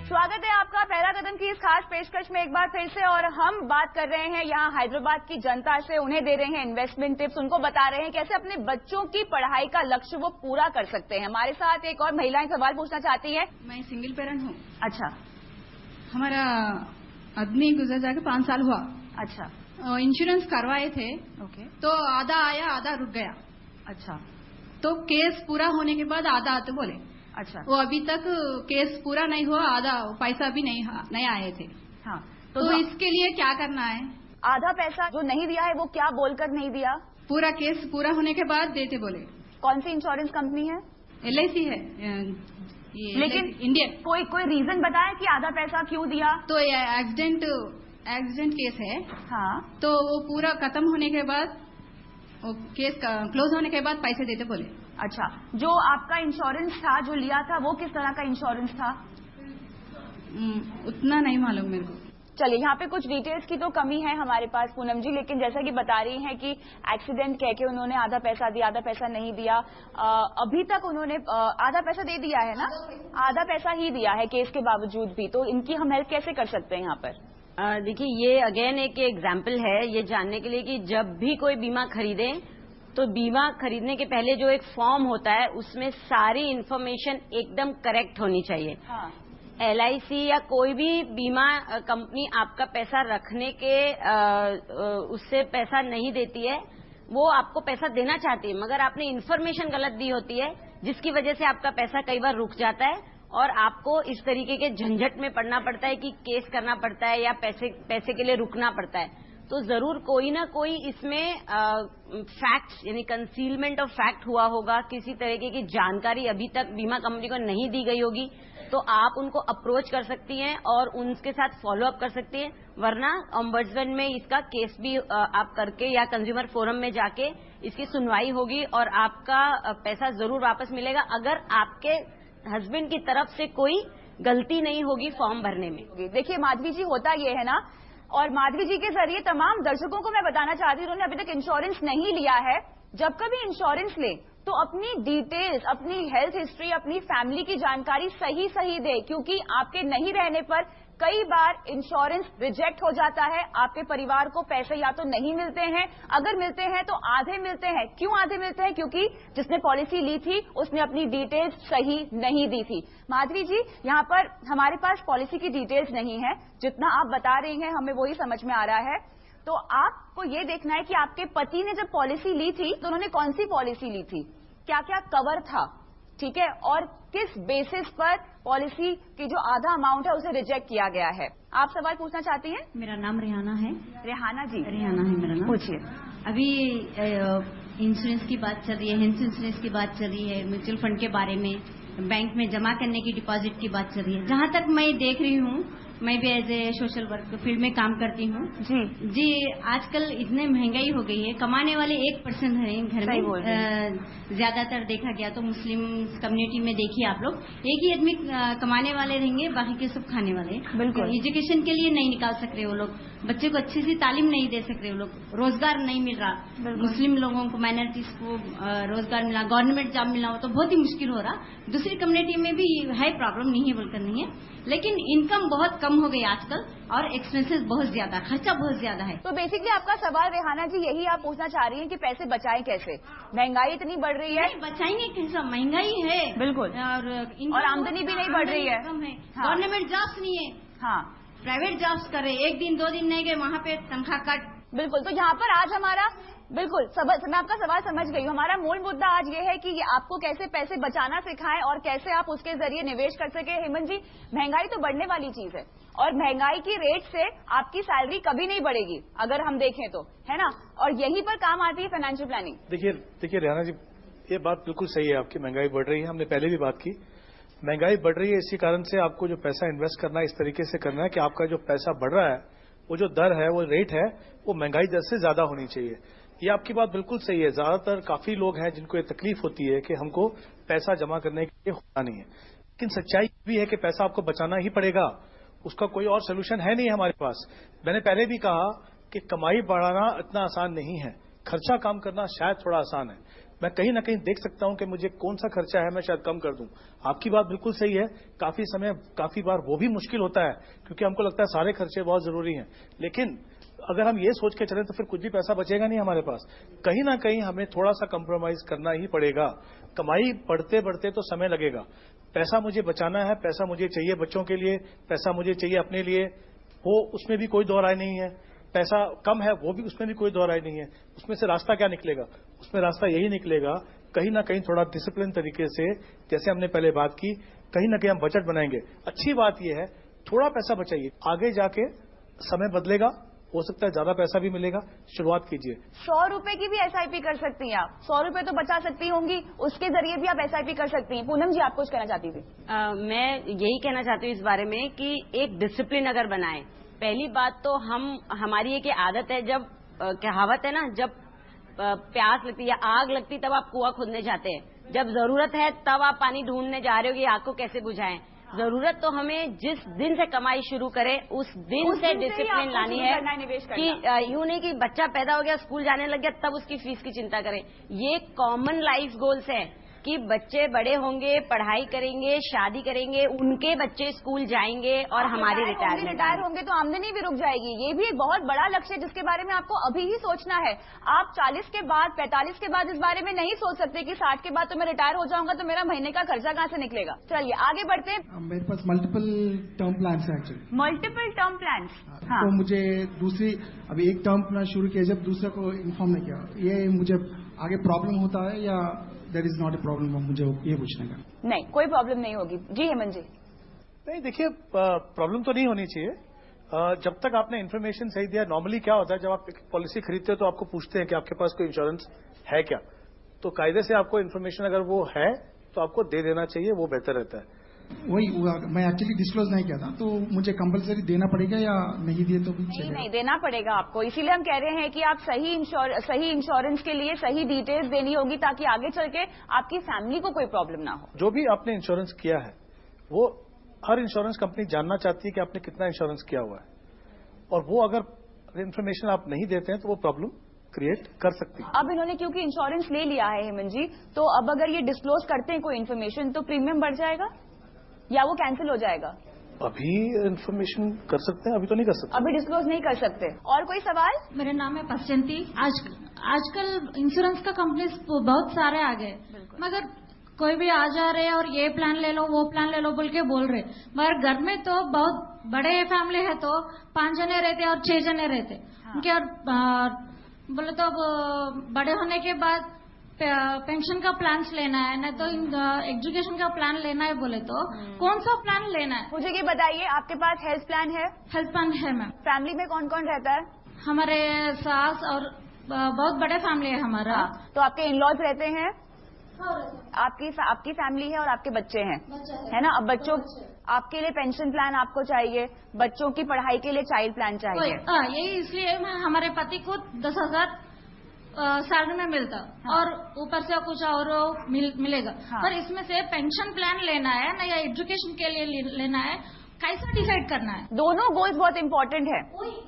स्वागत है आपका पहला कदम की इस खास पेशकश में एक बार फिर से, और हम बात कर रहे हैं यहाँ हैदराबाद की जनता से। उन्हें दे रहे हैं इन्वेस्टमेंट टिप्स, उनको बता रहे हैं कैसे अपने बच्चों की पढ़ाई का लक्ष्य वो पूरा कर सकते हैं। हमारे साथ एक और महिलाएं सवाल पूछना चाहती हैं।
मैं सिंगल पेरेंट हूँ।
अच्छा,
हमारा आदमी गुजर जाके 5 साल हुआ।
अच्छा,
इंश्योरेंस करवाए थे,
ओके,
तो आधा आया आधा रुक गया।
अच्छा,
तो केस पूरा होने के बाद आधा आते बोले।
अच्छा,
वो अभी तक केस पूरा नहीं हुआ, आधा पैसा भी नहीं आए थे।
हाँ,
तो इसके लिए क्या करना है?
आधा पैसा जो नहीं दिया है वो क्या बोलकर नहीं दिया?
पूरा केस पूरा होने के बाद देते बोले।
कौन सी इंश्योरेंस कंपनी है?
LIC है ये,
लेकिन
इंडियन।
कोई रीजन बताया कि आधा पैसा क्यों दिया?
तो एक्सीडेंट केस है।
हाँ,
तो वो पूरा खत्म होने के बाद, वो केस क्लोज होने के बाद पैसे देते बोले।
अच्छा, जो आपका इंश्योरेंस था जो लिया था वो किस तरह का इंश्योरेंस था?
उतना नहीं मालूम मेरे को।
चलिए, यहाँ पे कुछ डिटेल्स की तो कमी है हमारे पास पूनम जी, लेकिन जैसा कि बता रही हैं कि एक्सीडेंट कह के उन्होंने आधा पैसा दिया, आधा पैसा नहीं दिया। अभी तक उन्होंने आधा पैसा दे दिया है ना, आधा पैसा ही दिया है केस के बावजूद भी, तो इनकी हम हेल्प कैसे कर सकते हैं यहाँ पर?
देखिए, ये अगेन एक एग्जाम्पल है ये जानने के लिए कि जब भी कोई बीमा खरीदे तो बीमा खरीदने के पहले जो एक फॉर्म होता है उसमें सारी इन्फॉर्मेशन एकदम करेक्ट होनी चाहिए।
हाँ।
LIC या कोई भी बीमा कंपनी आपका पैसा रखने के उससे पैसा नहीं देती है, वो आपको पैसा देना चाहती है, मगर आपने इन्फॉर्मेशन गलत दी होती है जिसकी वजह से आपका पैसा कई बार रुक जाता है और आपको इस तरीके के झंझट में पड़ना पड़ता है कि केस करना पड़ता है या पैसे के लिए रुकना पड़ता है। तो जरूर कोई ना कोई इसमें फैक्ट्स यानी कंसीलमेंट ऑफ फैक्ट हुआ होगा, किसी तरीके की जानकारी अभी तक बीमा कंपनी को नहीं दी गई होगी, तो आप उनको अप्रोच कर सकती हैं और उनके साथ फॉलो अप कर सकती हैं। वरना ओम्बड्समैन में इसका केस भी आप करके या कंज्यूमर फोरम में जाके इसकी सुनवाई होगी और आपका पैसा जरूर वापस मिलेगा अगर आपके हस्बैंड की तरफ से कोई गलती नहीं होगी फॉर्म भरने में।
देखिए माधवी जी, होता ये है ना, और माधवी जी के जरिए तमाम दर्शकों को मैं बताना चाहती हूँ, उन्होंने अभी तक इंश्योरेंस नहीं लिया है। जब कभी इंश्योरेंस ले तो अपनी डिटेल्स, अपनी हेल्थ हिस्ट्री, अपनी फैमिली की जानकारी सही दे, क्योंकि आपके नहीं रहने पर कई बार इंश्योरेंस रिजेक्ट हो जाता है, आपके परिवार को पैसे या तो नहीं मिलते हैं, अगर मिलते हैं तो आधे मिलते हैं। क्यों आधे मिलते हैं? क्योंकि जिसने पॉलिसी ली थी उसने अपनी डिटेल्स सही नहीं दी थी। माधवी जी, यहाँ पर हमारे पास पॉलिसी की डिटेल्स नहीं है, जितना आप बता रही हैं हमें वही समझ में आ रहा है। तो आपको ये देखना है कि आपके पति ने जब पॉलिसी ली थी तो उन्होंने कौन सी पॉलिसी ली थी, क्या क्या कवर था, ठीक है, और किस बेसिस पर पॉलिसी की जो आधा अमाउंट है उसे रिजेक्ट किया गया है। आप सवाल पूछना चाहती हैं?
मेरा नाम रेहाना है।
रेहाना जी,
रेहाना है मेरा नाम।
पूछिए।
अभी इंश्योरेंस की बात चल रही है, हेल्थ इंश्योरेंस की बात चल रही है, म्यूचुअल फंड के बारे में, बैंक में जमा करने की डिपॉजिट की बात चल रही है। जहाँ तक मैं देख रही हूँ, मैं भी as a social work field में काम करती हूँ जी। आजकल इतने महंगाई हो गई है, कमाने वाले 1% है घर में। ज्यादातर देखा गया तो मुस्लिम कम्युनिटी में देखिए आप लोग, एक ही आदमी कमाने वाले रहेंगे, बाकी के सब खाने वाले।
बिल्कुल।
एजुकेशन के लिए नहीं निकाल सक रहे वो लोग, बच्चे को अच्छी सी तालीम नहीं दे सक रहे वो लोग, रोजगार नहीं मिल रहा, मुस्लिम लोगों को, माइनॉरिटीज को रोजगार मिला, गवर्नमेंट जॉब मिलना हो तो बहुत ही मुश्किल हो रहा। दूसरी कम्युनिटी में भी है प्रॉब्लम, नहीं है बोलकर नहीं है, लेकिन इनकम बहुत कम हो गई आजकल और एक्सपेंसेस बहुत ज्यादा, खर्चा बहुत ज्यादा है।
तो बेसिकली आपका सवाल रेहाना जी यही आप पूछना चाह रही हैं कि पैसे बचाएं कैसे? महंगाई इतनी बढ़ रही है।
बचाएंगे कैसा? महंगाई है
बिल्कुल,
और
आमदनी भी नहीं बढ़ रही है।
गवर्नमेंट जॉब्स नहीं है,
हाँ,
प्राइवेट जॉब्स कर रहे, एक दिन 2 दिन नहीं गए वहाँ पे तनख्वाह कट।
बिल्कुल। तो यहाँ पर आज हमारा बिल्कुल मैं आपका सवाल समझ गई हूँ। हमारा मूल मुद्दा आज ये है कि आपको कैसे पैसे बचाना सिखाएं और कैसे आप उसके जरिए निवेश कर सके। हेमंत जी, महंगाई तो बढ़ने वाली चीज है और महंगाई की रेट से आपकी सैलरी कभी नहीं बढ़ेगी अगर हम देखें तो, है ना, और यहीं पर काम आती है फाइनेंशियल प्लानिंग।
देखिए रेहाना जी, ये बात बिल्कुल सही है आपकी, महंगाई बढ़ रही है, हमने पहले भी बात की। महंगाई बढ़ रही है, इसी कारण से आपको जो पैसा इन्वेस्ट करना है इस तरीके से करना है कि आपका जो पैसा बढ़ रहा है, वो जो दर है, वो रेट है, वो महंगाई दर से ज्यादा होनी चाहिए। ये आपकी बात बिल्कुल सही है। ज्यादातर काफी लोग हैं जिनको ये तकलीफ होती है कि हमको पैसा जमा करने के लिए होता नहीं है, लेकिन सच्चाई भी है कि पैसा आपको बचाना ही पड़ेगा, उसका कोई और सोल्यूशन है नहीं हमारे पास। मैंने पहले भी कहा कि कमाई बढ़ाना इतना आसान नहीं है, खर्चा कम करना शायद थोड़ा आसान है। मैं कहीं ना कहीं देख सकता हूं कि मुझे कौन सा खर्चा है मैं शायद कम कर दूं। आपकी बात बिल्कुल सही है, काफी बार वो भी मुश्किल होता है क्योंकि हमको लगता है सारे खर्चे बहुत जरूरी हैं, लेकिन अगर हम ये सोच के चलें तो फिर कुछ भी पैसा बचेगा नहीं हमारे पास। कहीं ना कहीं हमें थोड़ा सा कंप्रोमाइज करना ही पड़ेगा। कमाई बढ़ते बढ़ते तो समय लगेगा, पैसा मुझे बचाना है, पैसा मुझे चाहिए बच्चों के लिए, पैसा मुझे चाहिए अपने लिए, वो उसमें भी कोई दो राय नहीं है। पैसा कम है वो भी, उसमें भी कोई दो राय नहीं है। उसमें से रास्ता क्या निकलेगा? उसमें रास्ता यही निकलेगा कहीं ना कहीं थोड़ा डिसिप्लिन तरीके से, जैसे हमने पहले बात की, कहीं ना कहीं हम बजट बनाएंगे। अच्छी बात यह है थोड़ा पैसा बचाइए, आगे जाके समय बदलेगा, हो सकता है ज्यादा पैसा भी मिलेगा। शुरुआत कीजिए।
100 रुपए की भी SIP कर सकती हैं आप, 100 रुपए तो बचा सकती होंगी, उसके जरिए भी आप SIP कर सकती हैं। पूनम जी, आप कुछ कहना चाहती थी?
मैं यही कहना चाहती हूँ इस बारे में कि एक डिसिप्लिन अगर बनाए। पहली बात तो हमारी एक आदत है, जब कहावत है ना, जब प्यास लगती है या आग लगती तब आप कुआं खोदने जाते हैं, जब जरूरत है तब आप पानी ढूंढने जा रहे हो कि आग को कैसे बुझाएं। जरूरत तो हमें जिस दिन से कमाई शुरू करे उस दिन से डिसिप्लिन लानी है कि यूं नहीं कि बच्चा पैदा हो गया, स्कूल जाने लग गया, तब उसकी फीस की चिंता करें। ये कॉमन लाइफ गोल्स है कि बच्चे बड़े होंगे, पढ़ाई करेंगे, शादी करेंगे, उनके बच्चे स्कूल जाएंगे और हमारी
रिटायर होंगे तो आमदनी भी रुक जाएगी। ये भी एक बहुत बड़ा लक्ष्य है जिसके बारे में आपको अभी ही सोचना है। आप 40 के बाद, 45 के बाद इस बारे में नहीं सोच सकते कि 60 के बाद तो मैं रिटायर हो जाऊंगा तो मेरा महीने का खर्चा कहाँ से निकलेगा। चलिए आगे बढ़ते हैं।
मेरे पास मल्टीपल टर्म प्लान है एक्चुअली।
Multiple term plan.
तो मुझे अभी एक टर्म प्लान शुरू किया, जब दूसरे को इन्फॉर्म नहीं किया, ये मुझे आगे प्रॉब्लम होता है या there is not a problem? मुझे ये पूछने का।
नहीं, कोई प्रॉब्लम नहीं होगी। जी हेमंत जी।
नहीं, देखिए प्रॉब्लम तो नहीं होनी चाहिए जब तक आपने इन्फॉर्मेशन सही दिया। नॉर्मली क्या होता है, जब आप एक पॉलिसी खरीदते हो तो आपको पूछते हैं कि आपके पास कोई इंश्योरेंस है क्या, तो कायदे से आपको इन्फॉर्मेशन अगर वो है तो आपको दे देना चाहिए, वो बेहतर रहता है।
वही मैं एक्चुअली डिस्क्लोज नहीं किया था, तो मुझे कंपलसरी देना पड़ेगा या नहीं दिए तो भी चलेगा?
नहीं, देना पड़ेगा आपको। इसीलिए हम कह रहे हैं कि आप सही इंश्योरेंस के लिए सही डिटेल्स देनी होगी ताकि आगे चल के आपकी फैमिली को कोई प्रॉब्लम ना हो।
जो भी आपने इंश्योरेंस किया है वो हर इंश्योरेंस कंपनी जानना चाहती है कि आपने कितना इंश्योरेंस किया हुआ है, और वो अगर इन्फॉर्मेशन आप नहीं देते हैं तो वो प्रॉब्लम क्रिएट कर सकती है।
अब इन्होंने क्योंकि इंश्योरेंस ले लिया है हेमंत जी, तो अब अगर ये डिस्क्लोज करते हैं कोई इन्फॉर्मेशन तो प्रीमियम बढ़ जाएगा या वो कैंसिल हो जाएगा?
अभी इन्फॉर्मेशन कर सकते हैं, अभी तो नहीं कर सकते,
अभी डिस्क्लोज नहीं कर सकते। और कोई सवाल?
मेरा नाम है पश्चंती। आजकल इंश्योरेंस का कंपनीज बहुत सारे आ गए, मगर कोई भी आ जा रहे हैं और ये प्लान ले लो, वो प्लान ले लो बोल रहे, मगर घर में तो बहुत बड़े फैमिली है तो 5 जने रहते और 6 जने रहते। उनके और बोले तो बड़े होने के बाद पेंशन का प्लान लेना है, नहीं तो एजुकेशन का प्लान लेना है बोले तो कौन सा प्लान लेना है?
मुझे ये बताइए, आपके पास हेल्थ प्लान है?
हेल्थ प्लान है मैम।
फैमिली में कौन कौन रहता है?
हमारे सास और बहुत बड़े फैमिली है हमारा।
तो आपके इन लॉज रहते हैं? आपकी फैमिली है और आपके बच्चे हैं, है ना? अब बच्चों आपके लिए पेंशन प्लान आपको चाहिए, बच्चों की पढ़ाई के लिए चाइल्ड प्लान चाहिए।
यही इसलिए हमारे पति को 10,000 सैलरी में मिलता और ऊपर से कुछ और मिलेगा। पर इसमें से पेंशन प्लान लेना है ना या एजुकेशन के लिए लेना है, कैसा डिसाइड करना है?
दोनों गोल्स बहुत इंपॉर्टेंट है।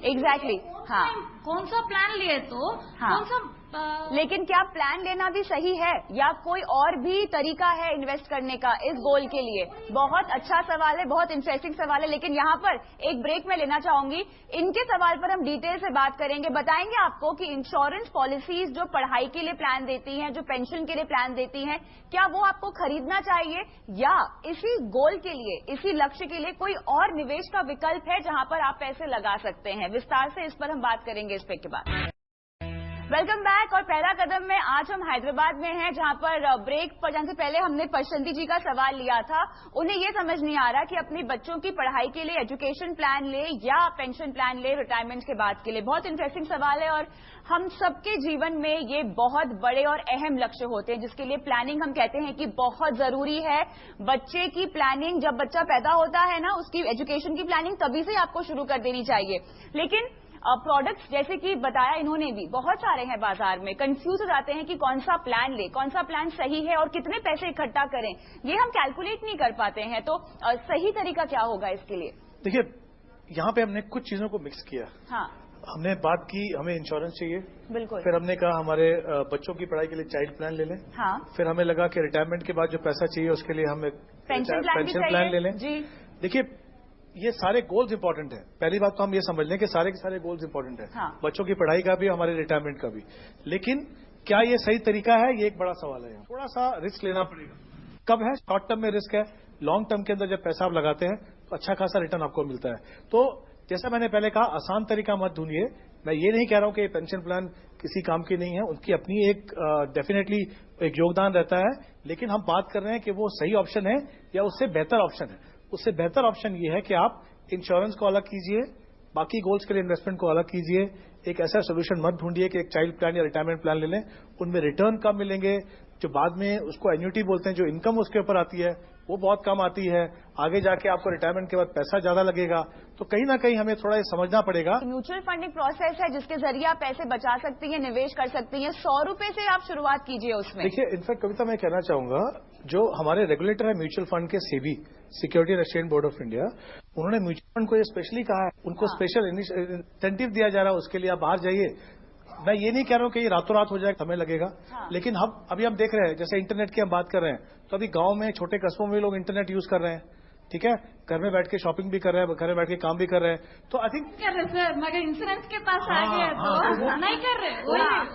एग्जैक्टली। हाँ,
कौन सा प्लान लिए तो कौन सा
लेकिन क्या प्लान लेना भी सही है या कोई और भी तरीका है इन्वेस्ट करने का इस गोल के लिए? बहुत अच्छा सवाल है, बहुत इंटरेस्टिंग सवाल है। लेकिन यहाँ पर एक ब्रेक में लेना चाहूंगी। इनके सवाल पर हम डिटेल से बात करेंगे, बताएंगे आपको कि इंश्योरेंस पॉलिसीज जो पढ़ाई के लिए प्लान देती हैं, जो पेंशन के लिए प्लान देती हैं, क्या वो आपको खरीदना चाहिए या इसी गोल के लिए, इसी लक्ष्य के लिए कोई और निवेश का विकल्प है जहां पर आप पैसे लगा सकते हैं? विस्तार से इस पर हम बात करेंगे इस ब्रेक के बाद। Welcome back. और पहला कदम में आज हम हैदराबाद में हैं, जहां पर ब्रेक पर जाने से पहले हमने पश्चंती जी का सवाल लिया था। उन्हें ये समझ नहीं आ रहा कि अपने बच्चों की पढ़ाई के लिए एजुकेशन प्लान ले या पेंशन प्लान ले रिटायरमेंट के बाद के लिए। बहुत इंटरेस्टिंग सवाल है और हम सबके जीवन में ये बहुत बड़े और अहम लक्ष्य होते हैं जिसके लिए प्लानिंग हम कहते हैं कि बहुत जरूरी है। बच्चे की प्लानिंग जब बच्चा पैदा होता है ना, उसकी एजुकेशन की प्लानिंग तभी से आपको शुरू कर देनी चाहिए। लेकिन प्रोडक्ट्स जैसे कि बताया इन्होंने भी बहुत सारे हैं बाजार में, कंफ्यूज हो जाते हैं कि कौन सा प्लान ले, कौन सा प्लान सही है और कितने पैसे इकट्ठा करें, ये हम कैलकुलेट नहीं कर पाते हैं। तो सही तरीका क्या होगा इसके लिए?
देखिए, यहाँ पे हमने कुछ चीजों को मिक्स किया।
हाँ,
हमने बात की हमें इंश्योरेंस चाहिए,
बिल्कुल।
फिर हमने कहा हमारे बच्चों की पढ़ाई के लिए चाइल्ड प्लान ले लें।
हाँ,
फिर हमें लगा कि रिटायरमेंट के बाद जो पैसा चाहिए उसके लिए हम
पेंशन
प्लान ले लें।
जी,
देखिए, ये सारे गोल्स इंपॉर्टेंट है। पहली बात तो हम ये समझ लें कि सारे के सारे गोल्स इंपॉर्टेंट है।
हाँ।
बच्चों की पढ़ाई का भी, हमारे रिटायरमेंट का भी। लेकिन क्या ये सही तरीका है, ये एक बड़ा सवाल है। थोड़ा सा रिस्क लेना पड़ेगा। कब है? शॉर्ट टर्म में रिस्क है। लॉन्ग टर्म के अंदर जब पैसा आप लगाते हैं तो अच्छा खासा रिटर्न आपको मिलता है। तो जैसा मैंने पहले कहा, आसान तरीका मत ढूंढिए। मैं ये नहीं कह रहा हूं कि पेंशन प्लान किसी काम की नहीं है, उनकी अपनी एक डेफिनेटली एक योगदान रहता है। लेकिन हम बात कर रहे हैं कि वो सही ऑप्शन है या उससे बेहतर ऑप्शन है। उससे बेहतर ऑप्शन ये है कि आप इंश्योरेंस को अलग कीजिए, बाकी गोल्स के लिए इन्वेस्टमेंट को अलग कीजिए। एक ऐसा सोल्यूशन मत ढूंढिए कि एक चाइल्ड प्लान या रिटायरमेंट प्लान ले लें, उनमें रिटर्न कम मिलेंगे, जो बाद में उसको एन्युटी बोलते हैं, जो इनकम उसके ऊपर आती है वो बहुत कम आती है। आगे जाके आपको रिटायरमेंट के बाद पैसा ज्यादा लगेगा। तो कहीं ना कहीं हमें थोड़ा ये समझना पड़ेगा।
म्यूचुअल फंडिंग प्रोसेस है जिसके जरिए आप पैसे बचा सकती हैं, निवेश कर सकती हैं। 100 रुपए से आप शुरुआत कीजिए उसमें।
देखिए, इनफैक्ट कविता मैं कहना चाहूंगा, जो हमारे रेगुलेटर है म्यूचुअल फंड के SEBI, security and exchange board of India, उन्होंने म्यूचुअल फंड को ये स्पेशली कहा है, उनको स्पेशल इंसेंटिव दिया जा रहा है, उसके लिए आप बाहर जाइए। मैं ये नहीं कह रहा हूं कि ये रातों रात हो जाए, समय लगेगा, लेकिन अभी हम देख रहे हैं, जैसे इंटरनेट की हम बात कर रहे हैं, तो अभी गांव में छोटे कस्बों में लोग इंटरनेट यूज कर रहे हैं, ठीक है, घर में बैठ के शॉपिंग भी कर रहे हैं, घर में बैठ के काम भी कर रहे हैं, तो आई थिंक
कर रहे सर, मगर इंश्योरेंस के पास आ गया तो नहीं कर रहे,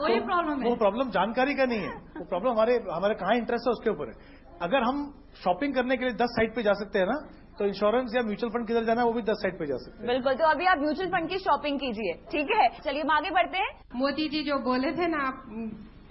वही प्रॉब्लम है।
वो प्रॉब्लम जानकारी का नहीं है, वो प्रॉब्लम हमारे कहाँ इंटरेस्ट है उसके ऊपर है। अगर हम शॉपिंग करने के लिए 10 साइट पे जा सकते हैं ना, तो इंश्योरेंस या म्यूचुअल फंड किधर जाना है वो भी 10 साइट पे जा सकते हैं।
बिल्कुल, तो अभी आप म्यूचुअल फंड की शॉपिंग कीजिए, ठीक है। चलिए हम आगे बढ़ते हैं।
मोदी जी जो बोले थे ना आप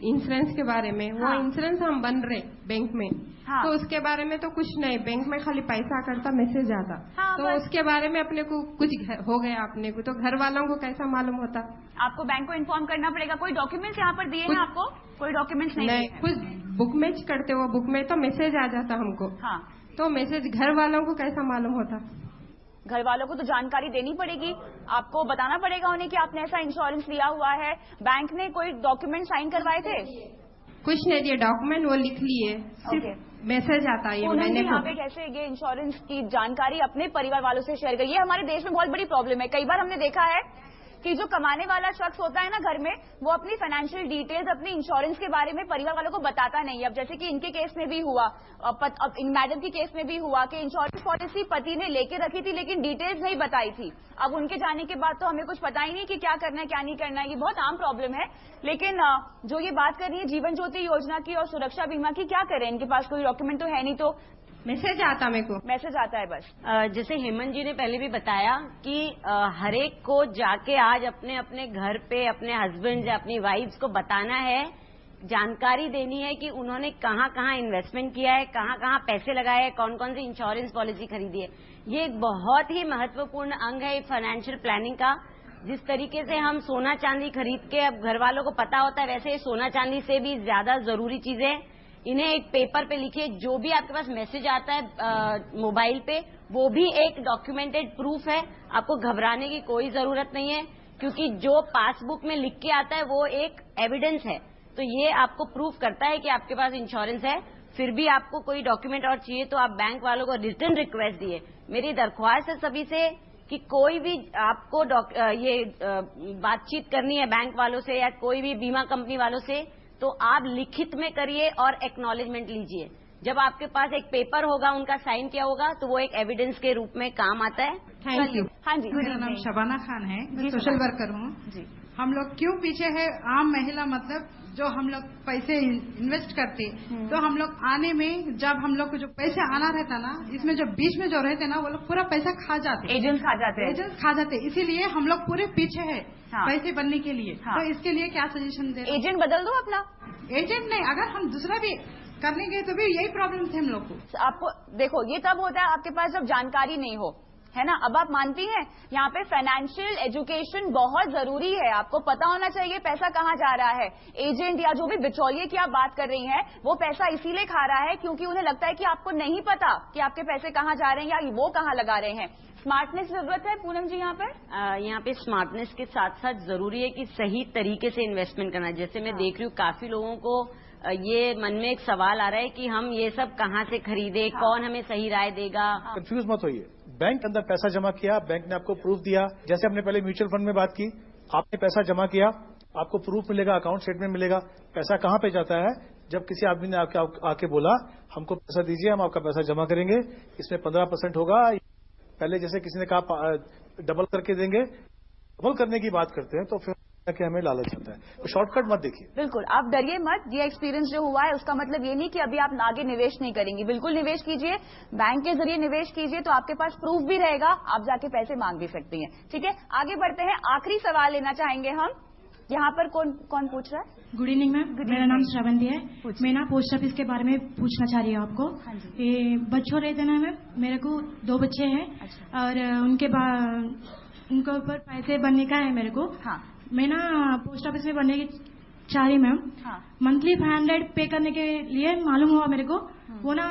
इंश्योरेंस के बारे में, वो इंश्योरेंस हम बन रहे बैंक में, तो उसके बारे में तो कुछ नहीं, बैंक में खाली पैसा करता, मैसेज आता, तो उसके बारे में अपने को कुछ हो गया अपने को, तो घर वालों को कैसा मालूम होता?
आपको बैंक को इन्फॉर्म करना पड़ेगा। कोई डॉक्यूमेंट्स यहाँ पर दिए हैं आपको? कोई डॉक्यूमेंट्स नहीं,
कुछ बुक में करते हो, बुक में तो मैसेज आ जाता हमको, तो मैसेज घर वालों को कैसा मालूम होता?
घर वालों को तो जानकारी देनी पड़ेगी, आपको बताना पड़ेगा उन्हें कि आपने ऐसा इंश्योरेंस लिया हुआ है। बैंक ने कोई डॉक्यूमेंट साइन करवाए थे?
कुछ नहीं दिए डॉक्यूमेंट, वो लिख लिए, सिर्फ मैसेज आता है। मैंने
यहाँ पे कैसे ये इंश्योरेंस की जानकारी अपने परिवार वालों से शेयर करिए। हमारे देश में बहुत बड़ी प्रॉब्लम है। कई बार हमने देखा है कि जो कमाने वाला शख्स होता है ना घर में, वो अपनी फाइनेंशियल डिटेल्स, अपनी इंश्योरेंस के बारे में परिवार वालों को बताता नहीं है। अब जैसे कि इनके केस में भी हुआ, अब मैडम के केस में भी हुआ कि इंश्योरेंस पॉलिसी पति ने लेके रखी थी लेकिन डिटेल्स नहीं बताई थी। अब उनके जाने के बाद तो हमें कुछ पता ही नहीं कि क्या करना है क्या नहीं करना है। ये बहुत आम प्रॉब्लम है। लेकिन जो ये बात करनी है जीवन ज्योति योजना की और सुरक्षा बीमा की, क्या करें? इनके पास कोई डॉक्यूमेंट तो है नहीं, तो
मैसेज आता, मेरे को
मैसेज आता है बस।
जैसे हेमंत जी ने पहले भी बताया कि हर एक को जाके आज अपने अपने घर पे अपने हस्बैंड या अपनी वाइफ्स को बताना है, जानकारी देनी है कि उन्होंने कहाँ कहाँ इन्वेस्टमेंट किया है, कहाँ कहाँ पैसे लगाए, कौन कौन सी इंश्योरेंस पॉलिसी खरीदी है। ये एक बहुत ही महत्वपूर्ण अंग है फाइनेंशियल प्लानिंग का। जिस तरीके से हम सोना चांदी खरीद के अब घर वालों को पता होता है, वैसे सोना चांदी से भी ज्यादा जरूरी चीजें इन्हें एक पेपर पे लिखिए। जो भी आपके पास मैसेज आता है मोबाइल पे, वो भी एक डॉक्यूमेंटेड प्रूफ है। आपको घबराने की कोई जरूरत नहीं है, क्योंकि जो पासबुक में लिख के आता है वो एक एविडेंस है। तो ये आपको प्रूफ करता है कि आपके पास इंश्योरेंस है। फिर भी आपको कोई डॉक्यूमेंट और चाहिए तो आप बैंक वालों को रिटर्न रिक्वेस्ट दिए। मेरी दरख्वास्त है सभी से कि कोई भी आपको बातचीत करनी है बैंक वालों से या कोई भी बीमा कंपनी वालों से, तो आप लिखित में करिए और एक्नॉलेजमेंट लीजिए। जब आपके पास एक पेपर होगा, उनका साइन किया होगा, तो वो एक एविडेंस के रूप में काम आता है।
Thank you.
हाँ जी,
मेरा नाम शबाना खान है, मैं सोशल वर्कर हूँ जी। हम लोग क्यों पीछे है? आम महिला मतलब जो हम लोग पैसे इन्वेस्ट करते, तो हम लोग आने में जब हम लोग को जो पैसे आना रहता ना, इसमें जो बीच में जो रहते ना, वो लोग पूरा पैसा खा जाते,
एजेंट्स खा जाते।
इसीलिए हम लोग पूरे पीछे है पैसे बनने के लिए। तो इसके लिए क्या सजेशन दे?
एजेंट बदल दो अपना।
एजेंट नहीं, अगर हम दूसरा भी करने गए तो भी यही प्रॉब्लम थे हम लोग को।
आपको देखो, ये तब होता है आपके पास जब जानकारी नहीं हो, है ना। अब आप मानती हैं यहाँ पे फाइनेंशियल एजुकेशन बहुत जरूरी है। आपको पता होना चाहिए पैसा कहाँ जा रहा है। एजेंट या जो भी बिचौलिए की आप बात कर रही हैं, वो पैसा इसीलिए खा रहा है क्योंकि उन्हें लगता है कि आपको नहीं पता कि आपके पैसे कहाँ जा रहे हैं या वो कहाँ लगा रहे हैं। स्मार्टनेस जरूरत है पूनम जी यहाँ पे स्मार्टनेस के साथ साथ जरूरी है कि सही तरीके से इन्वेस्टमेंट करना। जैसे मैं देख रही हूँ काफी लोगों को ये मन में एक सवाल आ रहा है कि हम ये सब कहाँ से खरीदे, कौन हमें सही राय देगा।
कंफ्यूज मत होइए। बैंक के अंदर पैसा जमा किया, बैंक ने आपको प्रूफ दिया। जैसे हमने पहले म्यूचुअल फंड में बात की, आपने पैसा जमा किया, आपको प्रूफ मिलेगा, अकाउंट स्टेटमेंट मिलेगा। पैसा कहाँ पे जाता है? जब किसी आदमी ने आके बोला हमको पैसा दीजिए, हम आपका पैसा जमा करेंगे, इसमें 15% होगा। पहले जैसे किसी ने कहा डबल करके देंगे, डबल करने की बात करते हैं तो फिर कि हमें लालच आता है। तो शॉर्टकट मत देखिए।
बिल्कुल, आप डरिए मत। ये एक्सपीरियंस जो हुआ है उसका मतलब ये नहीं कि अभी आप आगे निवेश नहीं करेंगी। बिल्कुल निवेश कीजिए, बैंक के जरिए निवेश कीजिए, तो आपके पास प्रूफ भी रहेगा, आप जाके पैसे मांग भी सकती हैं। ठीक है, आगे बढ़ते हैं। आखिरी सवाल लेना चाहेंगे हम। यहाँ पर कौन पूछ रहा है?
गुड इवनिंग मैम, मेरा नाम श्रवंती है। मैं ना पोस्ट ऑफिस के बारे में पूछना चाह रही हूँ आपको। ये बच्चों रहते ना मैम, मेरे को 2 बच्चे हैं। और उनके ऊपर पैसे बनने का है मेरे को। मैं ना पोस्ट ऑफिस में बनने की चाह रही मैम। मंथली 500 पे करने के लिए मालूम हुआ मेरे को। वो ना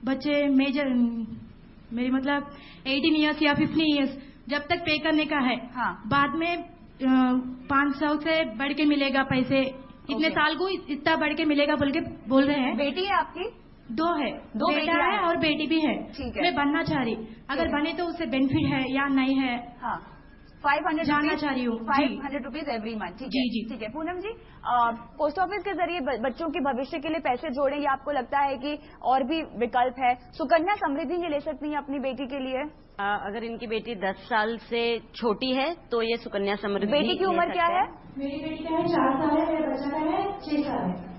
बच्चे मेजर मेरी मतलब 18 इयर्स या 15 इयर्स जब तक पे करने का है, बाद में 500 से बढ़ के मिलेगा पैसे, इतने साल को इतना बढ़ के मिलेगा बोल रहे हैं।
बेटी है आपकी?
2 है, 2 बेटा है और बेटी भी है।
ठीक है,
मैं बनना चाह रही, अगर बने तो उससे बेनिफिट है या नहीं है?
हाँ, 500
जानना चाह रही हूँ।
500 रुपीज एवरी मंथ।
जी।
ठीक है पूनम जी, पोस्ट ऑफिस के जरिए बच्चों के भविष्य के लिए पैसे जोड़ें, या आपको लगता है कि और भी विकल्प है? सुकन्या समृद्धि ये ले सकती हैं अपनी बेटी के लिए?
अगर इनकी बेटी 10 साल से छोटी है तो ये सुकन्या समृद्धि।
बेटी की उम्र क्या है?
मेरी बेटी का है 4 साल है, मेरे बच्चा का है 6 साल है।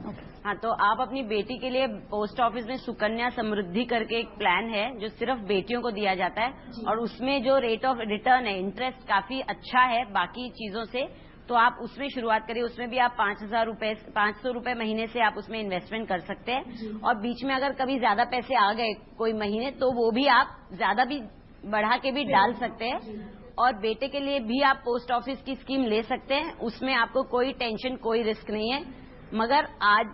हाँ, तो आप अपनी बेटी के लिए पोस्ट ऑफिस में सुकन्या समृद्धि करके एक प्लान है जो सिर्फ बेटियों को दिया जाता है, और उसमें जो रेट ऑफ रिटर्न है, इंटरेस्ट काफी अच्छा है बाकी चीजों से, तो आप उसमें शुरुआत करिए। उसमें भी आप 500 रुपए महीने से आप उसमें इन्वेस्टमेंट कर सकते हैं, और बीच में अगर कभी ज्यादा पैसे आ गए कोई महीने तो वो भी आप ज्यादा भी बढ़ा के भी डाल सकते हैं। और बेटे के लिए भी आप पोस्ट ऑफिस की स्कीम ले सकते हैं, उसमें आपको कोई टेंशन कोई रिस्क नहीं है। मगर आज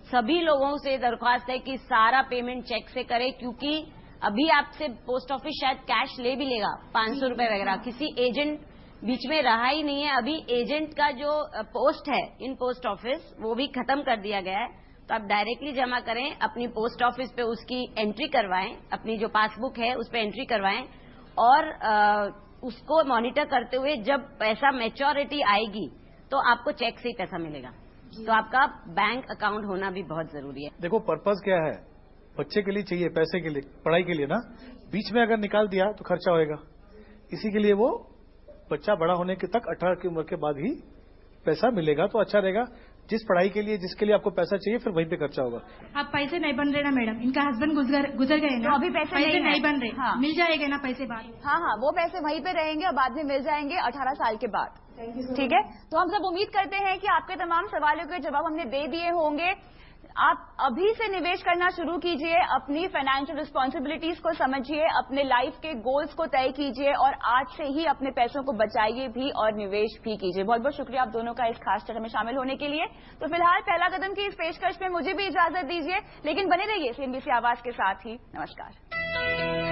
सभी लोगों से दरख्वास्त है कि सारा पेमेंट चेक से करें, क्योंकि अभी आपसे पोस्ट ऑफिस शायद कैश ले भी लेगा 500 रुपए वगैरह, किसी एजेंट बीच में रहा ही नहीं है। अभी एजेंट का जो पोस्ट है इन पोस्ट ऑफिस वो भी खत्म कर दिया गया है, तो आप डायरेक्टली जमा करें, अपनी पोस्ट ऑफिस पे उसकी एंट्री करवाएं, अपनी जो पासबुक है उस पे एंट्री करवाएं, और उसको मॉनिटर करते हुए जब पैसा मैच्योरिटी आएगी तो आपको चेक से ही पैसा मिलेगा। तो आपका बैंक अकाउंट होना भी बहुत जरूरी है।
देखो पर्पज क्या है, बच्चे के लिए चाहिए, पैसे के लिए, पढ़ाई के लिए ना, बीच में अगर निकाल दिया तो खर्चा होएगा। इसी के लिए वो बच्चा बड़ा होने के तक 18 की उम्र के बाद ही पैसा मिलेगा तो अच्छा रहेगा। जिस पढ़ाई के लिए जिसके लिए आपको पैसा चाहिए फिर वहीं पे खर्चा होगा।
अब पैसे नहीं बन रहे ना मैडम, इनका हस्बैंड गुजर गए ना,
तो अभी पैसे
नहीं बन रहे।
हाँ।
मिल जाएगा ना पैसे बाद?
हाँ, वो पैसे वहीं पे रहेंगे और बाद में मिल जाएंगे 18 साल के बाद। ठीक है, तो हम सब उम्मीद करते हैं कि आपके तमाम सवालों के जवाब हमने दे दिए होंगे। आप अभी से निवेश करना शुरू कीजिए, अपनी फाइनेंशियल रिस्पॉन्सिबिलिटीज को समझिए, अपने लाइफ के गोल्स को तय कीजिए, और आज से ही अपने पैसों को बचाइए भी और निवेश भी कीजिए। बहुत बहुत शुक्रिया आप दोनों का इस खास चर्चा में शामिल होने के लिए। तो फिलहाल पहला कदम की इस पेशकश में मुझे भी इजाजत दीजिए, लेकिन बने रहिए CNBC आवाज के साथ ही। नमस्कार।